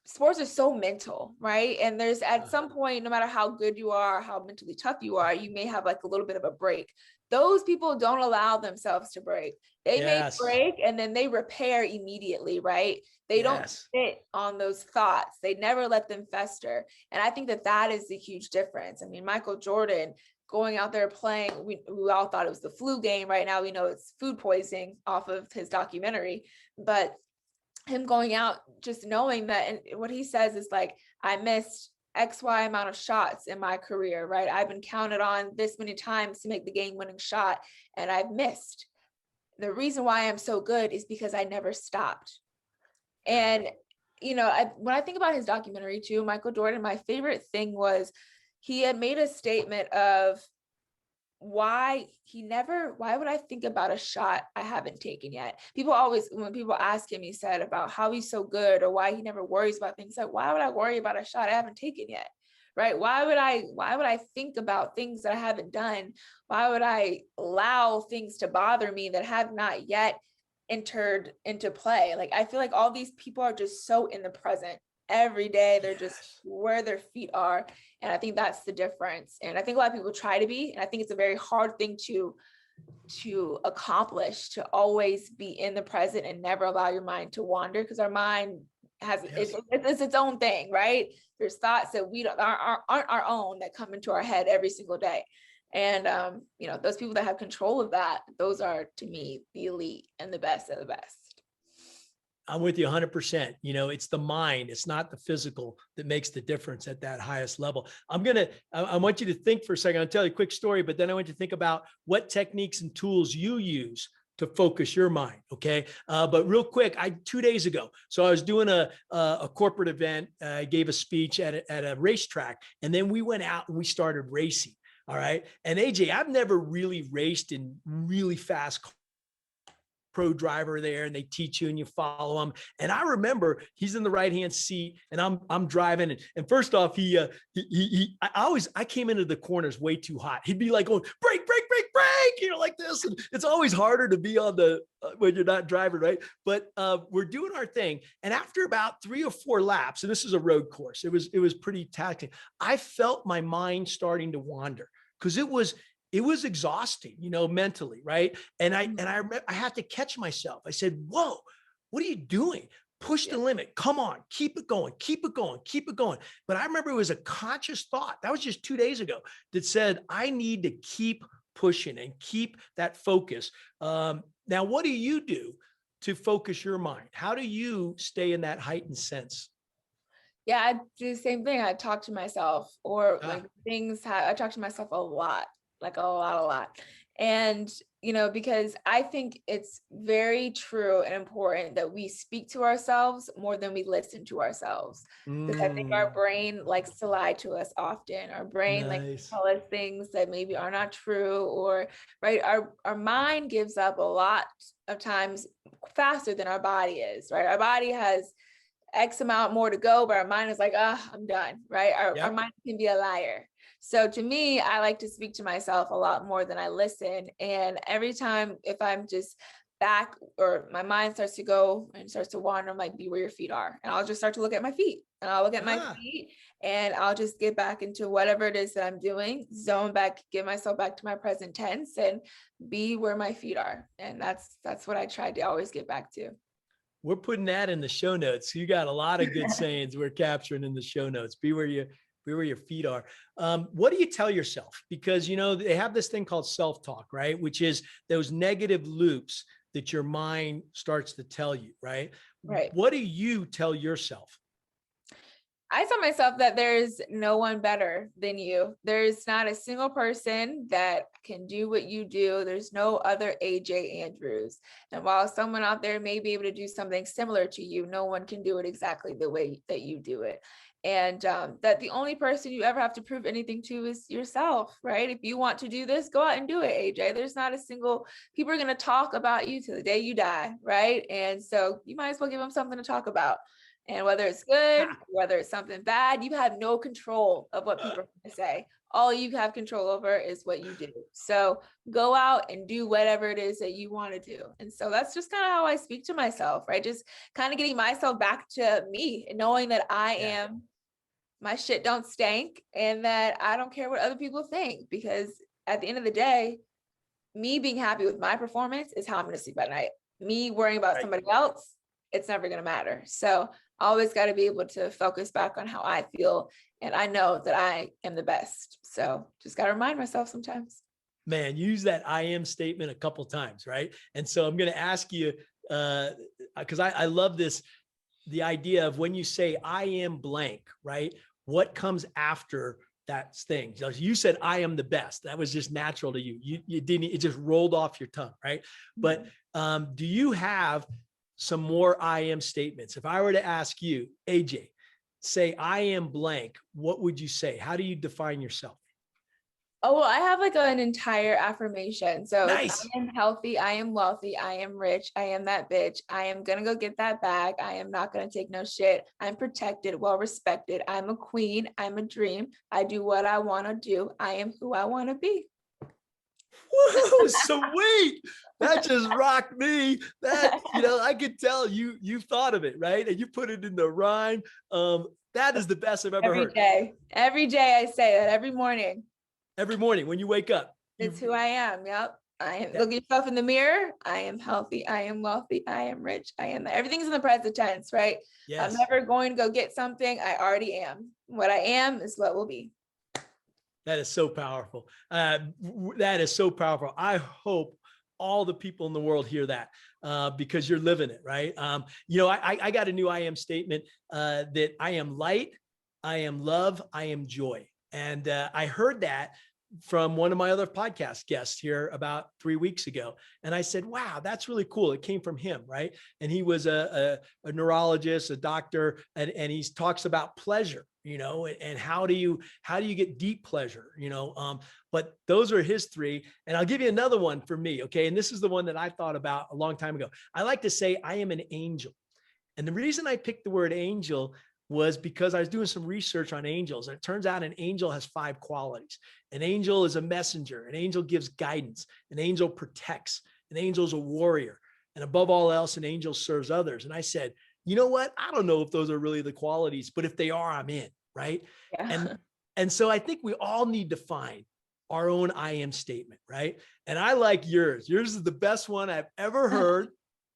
sports are so mental, right? And there's at some point, no matter how good you are, how mentally tough you are, you may have like a little bit of a break. Those people don't allow themselves to break. They may break, and then they repair immediately, right? They don't sit on those thoughts. They never let them fester. And I think that is the huge difference. I mean, Michael Jordan going out there playing, we all thought it was the flu game. Right now we know it's food poisoning off of his documentary, but him going out, just knowing that, and what he says is like, I missed X, Y amount of shots in my career, right? I've been counted on this many times to make the game winning shot and I've missed. The reason why I'm so good is because I never stopped. And, you know, when I think about his documentary too, Michael Jordan, my favorite thing was he had made a statement of why would I think about a shot I haven't taken yet? People always, when people ask him, he said about how he's so good or why he never worries about things, like, why would I worry about a shot I haven't taken yet? Right? Why would I think about things that I haven't done? Why would I allow things to bother me that have not yet entered into play? Like, I feel like all these people are just so in the present every day. They're just where their feet are. And I think that's the difference. And I think a lot of people try to be, and I think it's a very hard thing to accomplish, to always be in the present and never allow your mind to wander, because our mind has it's its own thing, right? There's thoughts that aren't our own that come into our head every single day. And you know, those people that have control of that, those are, to me, the elite and the best of the best. I'm with you 100%. You know, it's the mind, it's not the physical that makes the difference at that highest level. I want you to think for a second. I'll tell you a quick story, but then I want you to think about what techniques and tools you use to focus your mind. Okay. But real quick, 2 days ago, so I was doing a corporate event. I gave a speech at a racetrack, and then we went out and we started racing. All right. And AJ, I've never really raced in really fast pro driver there, and they teach you and you follow them. And I remember he's in the right-hand seat and I'm driving. And first off, I came into the corners way too hot. He'd be like going, brake, brake, brake, brake, you know, like this. And it's always harder to be on when you're not driving, right? But we're doing our thing. And after about 3 or 4 laps, and this is a road course, it was pretty taxing. I felt my mind starting to wander because it was exhausting, you know, mentally. Right. And I had to catch myself. I said, whoa, what are you doing? Push the limit. Come on, keep it going, keep it going, keep it going. But I remember it was a conscious thought. That was just 2 days ago that said, I need to keep pushing and keep that focus. Now, what do you do to focus your mind? How do you stay in that heightened sense? Yeah, I do the same thing. I talk to myself, or like I talk to myself a lot. Like a lot. And, you know, because I think it's very true and important that we speak to ourselves more than we listen to ourselves. Because I think our brain likes to lie to us often. Our brain likes to tell us things that maybe are not true, or, right. Our mind gives up a lot of times faster than our body is, right? Our body has X amount more to go, but our mind is like, I'm done, right? Our mind can be a liar. So to me, I like to speak to myself a lot more than I listen. And every time, if I'm just back or my mind starts to go and starts to wander, I'm like, be where your feet are. And I'll just start to look at my feet, and I'll look at my feet, and I'll just get back into whatever it is that I'm doing, zone back, get myself back to my present tense and be where my feet are. And that's what I try to always get back to. We're putting that in the show notes. You got a lot of good sayings we're capturing in the show notes. Be where your feet are. What do you tell yourself? Because, you know, they have this thing called self-talk, right? Which is those negative loops that your mind starts to tell you, right? Right. What do you tell yourself? I tell myself that there's no one better than you. There's not a single person that can do what you do. There's no other AJ Andrews. And while someone out there may be able to do something similar to you, no one can do it exactly the way that you do it. And that the only person you ever have to prove anything to is yourself, right? If you want to do this, go out and do it, AJ. There's not a single, people are going to talk about you till the day you die, right? And so you might as well give them something to talk about. And whether it's good, whether it's something bad, you have no control of what people are going to say. All you have control over is what you do. So go out and do whatever it is that you want to do. And so that's just kind of how I speak to myself, right? Just kind of getting myself back to me and knowing that I am, my shit don't stink, and that I don't care what other people think, because at the end of the day, me being happy with my performance is how I'm going to sleep at night. Me worrying about somebody else, it's never going to matter. So I always got to be able to focus back on how I feel. And I know that I am the best. So just got to remind myself sometimes. Man, use that I am statement a couple times, right? And so I'm going to ask you, because I love this, the idea of when you say I am blank, right? what comes after that thing? You said, I am the best. That was just natural to you. You didn't, it just rolled off your tongue, right? But do you have some more I am statements? If I were to ask you, AJ, say, I am blank, what would you say? How do you define yourself? Oh, well, I have like an entire affirmation. So it's, Nice. I am healthy, I am wealthy, I am rich, I am that bitch, I am gonna go get that bag, I am not gonna take no shit, I'm protected, well respected, I'm a queen, I'm a dream, I do what I wanna do, I am who I wanna be. Whoa, sweet. That just rocked me. That, I could tell you've thought of it, right? And you put it in the rhyme. That is the best I've ever heard. Every day I say that every morning. Every morning when you wake up. It's who I am. Yep. I am. Look at yourself in the mirror. I am healthy. I am wealthy. I am rich. I am. Everything's in the present tense, right? Yes. I'm never going to go get something. I already am. What I am is what will be. That is so powerful. That is so powerful. I hope all the people in the world hear that because you're living it, right? I got a new I am statement that I am light, I am love, I am joy. And I heard that from one of my other podcast guests here about 3 weeks ago. And I said, wow, that's really cool. It came from him, right? And he was a neurologist, a doctor, and he talks about pleasure, and how do you get deep pleasure, but those are his three. And I'll give you another one for me. Okay. And this is the one that I thought about a long time ago. I like to say I am an angel. And the reason I picked the word angel was because I was doing some research on angels. And it turns out an angel has 5 qualities. An angel is a messenger. An angel gives guidance. An angel protects. An angel is a warrior. And above all else, an angel serves others. And I said, you know what? I don't know if those are really the qualities, but if they are, I'm in, right? Yeah. And so I think we all need to find our own I am statement, right? And I like yours. Yours is the best one I've ever heard.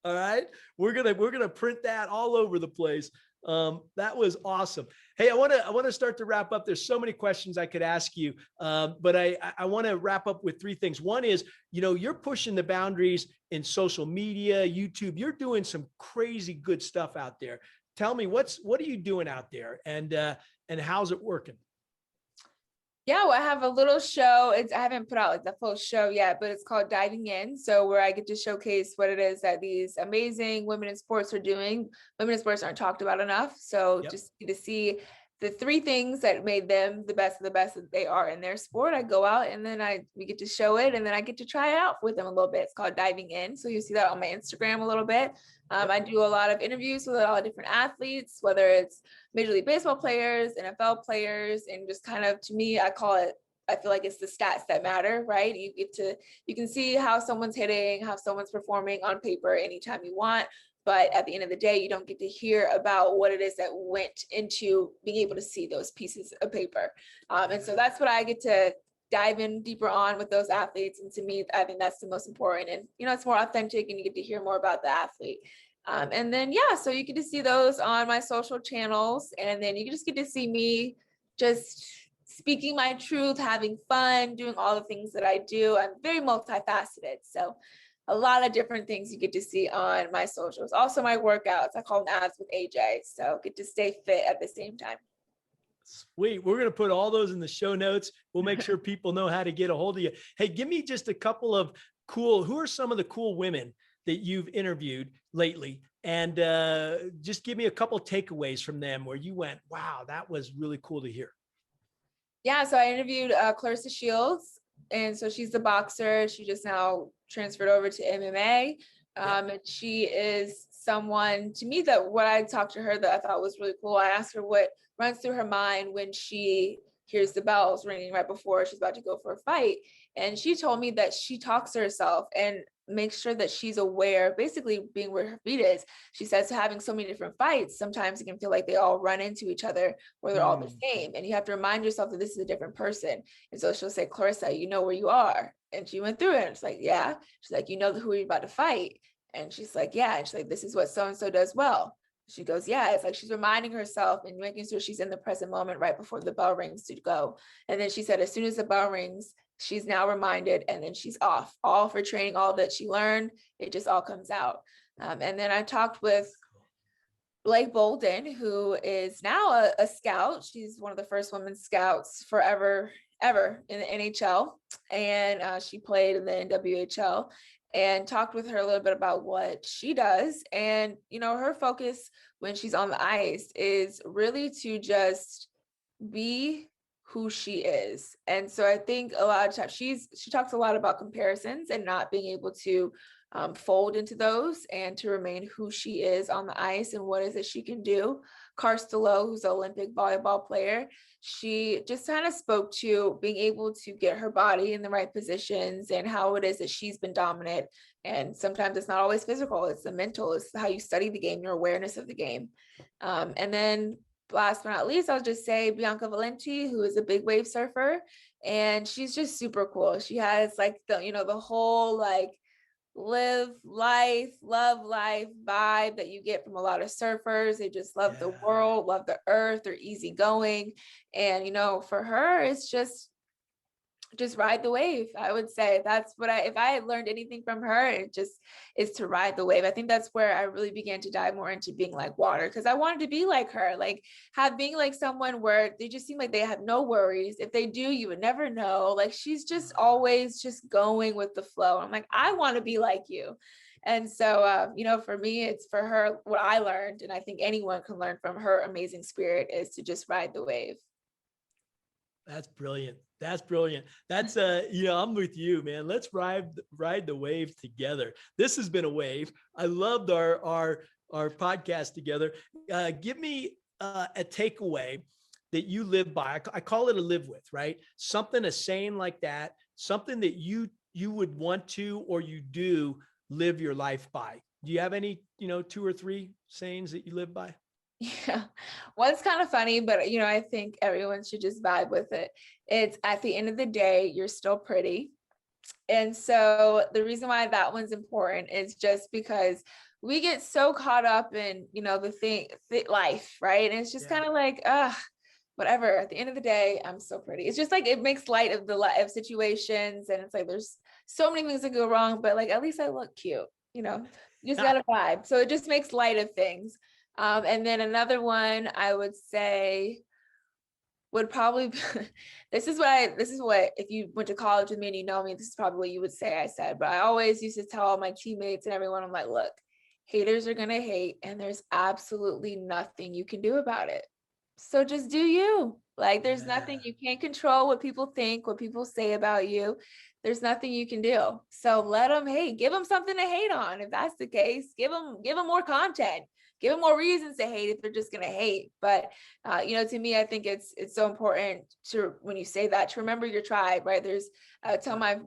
All right. We're gonna print that all over the place. That was awesome. Hey, I want to start to wrap up. There's so many questions I could ask you, but I want to wrap up with 3 things. One is, you're pushing the boundaries in social media, YouTube. You're doing some crazy good stuff out there. Tell me what are you doing out there, and how's it working? Yeah, well, I have a little show. I haven't put out like the full show yet, but it's called Diving In. So where I get to showcase what it is that these amazing women in sports are doing. Women in sports aren't talked about enough. So just to see the 3 things that made them the best of the best that they are in their sport. I go out and then we get to show it, and then I get to try it out with them a little bit. It's called Diving In. So you see that on my Instagram a little bit. I do a lot of interviews with a lot of different athletes, whether it's Major League Baseball players, NFL players, and just kind of, to me, I feel like it's the stats that matter, right? You can see how someone's hitting, how someone's performing on paper anytime you want. But at the end of the day, you don't get to hear about what it is that went into being able to see those pieces of paper. And so that's what I get to dive in deeper on with those athletes. And to me, I think that's the most important. And, it's more authentic, and you get to hear more about the athlete. And then, so you get to see those on my social channels. And then you just get to see me just speaking my truth, having fun, doing all the things that I do. I'm very multifaceted. So a lot of different things you get to see on my socials. Also my workouts, I call them Abs with AJ. So get to stay fit at the same time. Sweet. We're going to put all those in the show notes. We'll make sure people know how to get a hold of you. Hey, give me just a couple of who are some of the cool women that you've interviewed lately? And just give me a couple takeaways from them where you went, wow, that was really cool to hear. Yeah. So I interviewed Clarissa Shields. And so she's the boxer. She just now transferred over to MMA. And she is someone, to me, that what I talked to her that I thought was really cool. I asked her what runs through her mind when she hears the bells ringing right before she's about to go for a fight. And she told me that she talks to herself and makes sure that she's aware, basically being where her feet is. She says, having so many different fights, sometimes it can feel like they all run into each other, or they're all the same. And you have to remind yourself that this is a different person. And so she'll say, Clarissa, you know where you are. And she went through it. And it's like, yeah. She's like, you know who you're about to fight. And she's like, yeah. And she's like, this is what so-and-so does well. She goes, yeah. It's like she's reminding herself and making sure she's in the present moment right before the bell rings to go. And then she said, as soon as the bell rings, she's now reminded, and then she's off, all for training, all that she learned. It just all comes out. And then I talked with Blake Bolden, who is now a scout. She's one of the first women scouts forever, ever in the NHL. And she played in the NWHL, and talked with her a little bit about what she does. And, her focus when she's on the ice is really to just be who she is. And so I think a lot of times she talks a lot about comparisons and not being able to fold into those and to remain who she is on the ice and what is it she can do. Karsta Lowe, who's an Olympic volleyball player, she just kind of spoke to being able to get her body in the right positions and how it is that she's been dominant. And sometimes it's not always physical, it's the mental, it's how you study the game, your awareness of the game. And then last but not least, I'll just say Bianca Valenti, who is a big wave surfer, and she's just super cool. She has like the whole like live life, love life vibe that you get from a lot of surfers. They just love the world, love the earth, they're easygoing. And, for her, it's just ride the wave. I would say that's what if I had learned anything from her, it just is to ride the wave. I think that's where I really began to dive more into being like water, because I wanted to be like her, like being like someone where they just seem like they have no worries. If they do, you would never know. Like she's just always just going with the flow. I'm like, I want to be like you. And so, for me, it's for her, what I learned, and I think anyone can learn from her amazing spirit, is to just ride the wave. That's brilliant. That's brilliant. That's I'm with you, man. Let's ride the wave together. This has been a wave. I loved our podcast together. Give me a takeaway that you live by. I call it a live with, right? Something, a saying like that, something that you would want to, or you do live your life by. Do you have any, 2 or 3 sayings that you live by? Yeah. Well, it's kind of funny, but I think everyone should just vibe with it. It's at the end of the day, you're still pretty. And so the reason why that one's important is just because we get so caught up in, life, right? And it's just kind of like, whatever. At the end of the day, I'm so pretty. It's just like, it makes light of of situations. And it's like, there's so many things that go wrong, but like, at least I look cute, you just got to vibe. So it just makes light of things. And then another one I would say would probably this is what if you went to college with me and you know me, this is probably what you would say I said. But I always used to tell all my teammates and everyone, I'm like, look, haters are gonna hate, and there's absolutely nothing you can do about it. So just do you. Like there's nothing, you can't control what people think, what people say about you. There's nothing you can do. So let them hate. Give them something to hate on. If that's the case, give them more content. Give them more reasons to hate if they're just going to hate. But, to me, I think it's so important to, when you say that, to remember your tribe, right? There's, tell my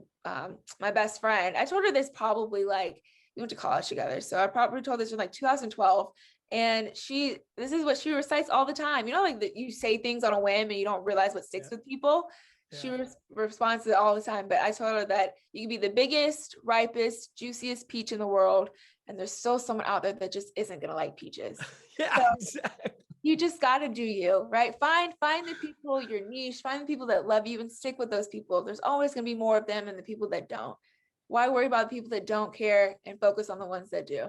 best friend, I told her this probably like, we went to college together. So I probably told this in like 2012. And this is what she recites all the time. Like that you say things on a whim and you don't realize what sticks with people. She responds to it all the time. But I told her that you can be the biggest, ripest, juiciest peach in the world, and there's still someone out there that just isn't gonna like peaches. Exactly. You just got to do you, right? Find the people, your niche, find the people that love you and stick with those people. There's always gonna be more of them than the people that don't. Why worry about the people that don't care and focus on the ones that do?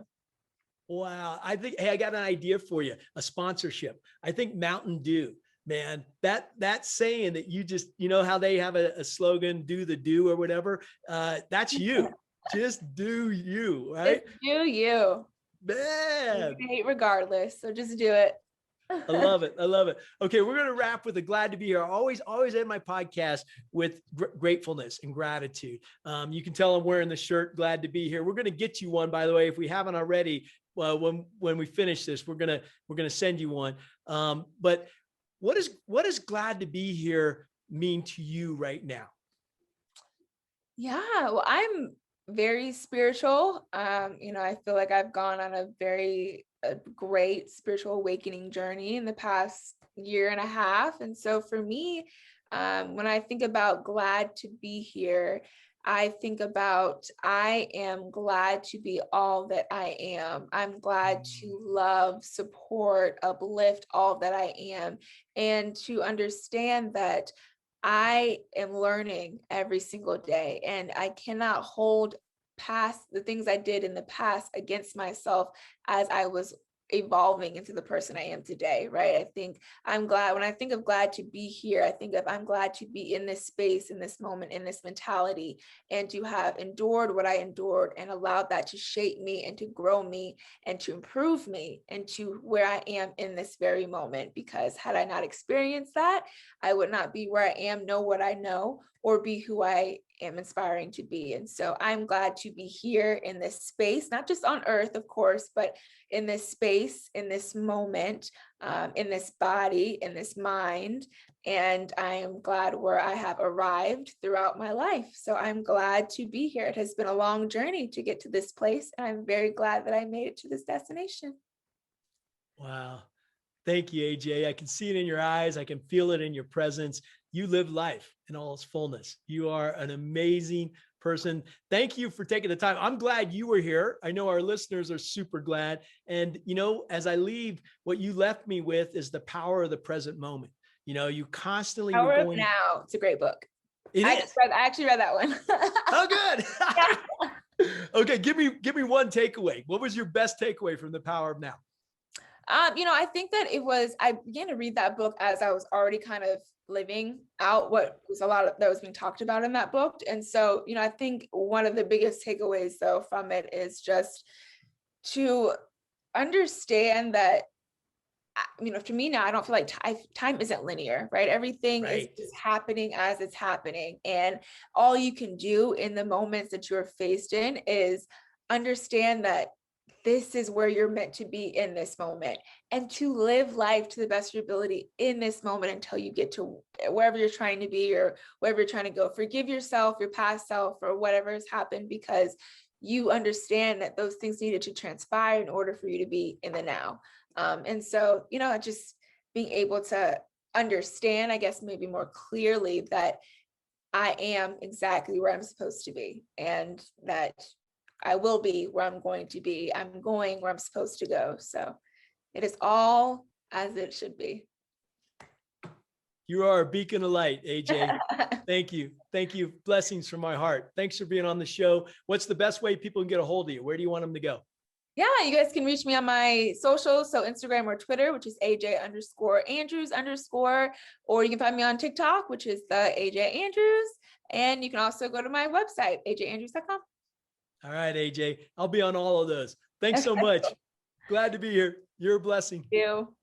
Wow. I think, hey, I got an idea for you, a sponsorship. I think Mountain Dew, man, that saying that you just, how they have a slogan, do the do or whatever. That's you. Just do you, right? Just do you. Man. You hate regardless. So just do it. I love it. I love it. Okay. We're going to wrap with a glad to be here. I always end my podcast with gratefulness and gratitude. You can tell I'm wearing the shirt, glad to be here. We're going to get you one, by the way, if we haven't already. Well, when we finish this, we're going to send you one. But what does glad to be here mean to you right now? Yeah, well, I'm very spiritual. I feel like I've gone on a great spiritual awakening journey in the past year and a half. And so for me, when I think about glad to be here, I think about, I am glad to be all that I am. I'm glad to love, support, uplift all that I am, and to understand that I am learning every single day, and I cannot hold past the things I did in the past against myself as I was evolving into the person I am today, right? I think I'm glad, when I think of glad to be here, I think of I'm glad to be in this space, in this moment, in this mentality, and to have endured what I endured and allowed that to shape me and to grow me and to improve me into where I am in this very moment. Because had I not experienced that, I would not be where I am, know what I know, or be who I am inspiring to be. And so I'm glad to be here in this space, not just on earth, of course, but in this space, in this moment, in this body, in this mind. And I am glad where I have arrived throughout my life. So I'm glad to be here. It has been a long journey to get to this place, and I'm very glad that I made it to this destination. Wow. Thank you, AJ. I can see it in your eyes. I can feel it in your presence. You live life in all its fullness. You are an amazing person. Thank you for taking the time. I'm glad you were here. I know our listeners are super glad. And, you know, as I leave, what you left me with is the power of the present moment. You know, you constantly Power were of going. Now. It's a great book. I actually read that one. Oh, good. Okay, give me one takeaway. What was your best takeaway from the power of now? You know, I think that I began to read that book as I was already kind of living out what was a lot of that was being talked about in that book. And so, you know, I think one of the biggest takeaways though from it is just to understand that, you know, to me now, I don't feel like time isn't linear, right? Everything is just happening as it's happening. And all you can do in the moments that you're faced in is understand that this is where you're meant to be in this moment, and to live life to the best of your ability in this moment until you get to wherever you're trying to be or wherever you're trying to go. Forgive yourself, your past self, or whatever has happened, because you understand that those things needed to transpire in order for you to be in the now. And so, you know, just being able to understand, I guess, maybe more clearly that I am exactly where I'm supposed to be, and that I will be where I'm going to be. I'm going where I'm supposed to go. So it is all as it should be. You are a beacon of light, AJ. Thank you. Thank you. Blessings from my heart. Thanks for being on the show. What's the best way people can get a hold of you? Where do you want them to go? Yeah, you guys can reach me on my socials. So Instagram or Twitter, which is AJ_Andrews_, or you can find me on TikTok, which is the AJ Andrews. And you can also go to my website, ajandrews.com. All right, AJ. I'll be on all of those. Thanks so much. Glad to be here. You're a blessing. Thank you.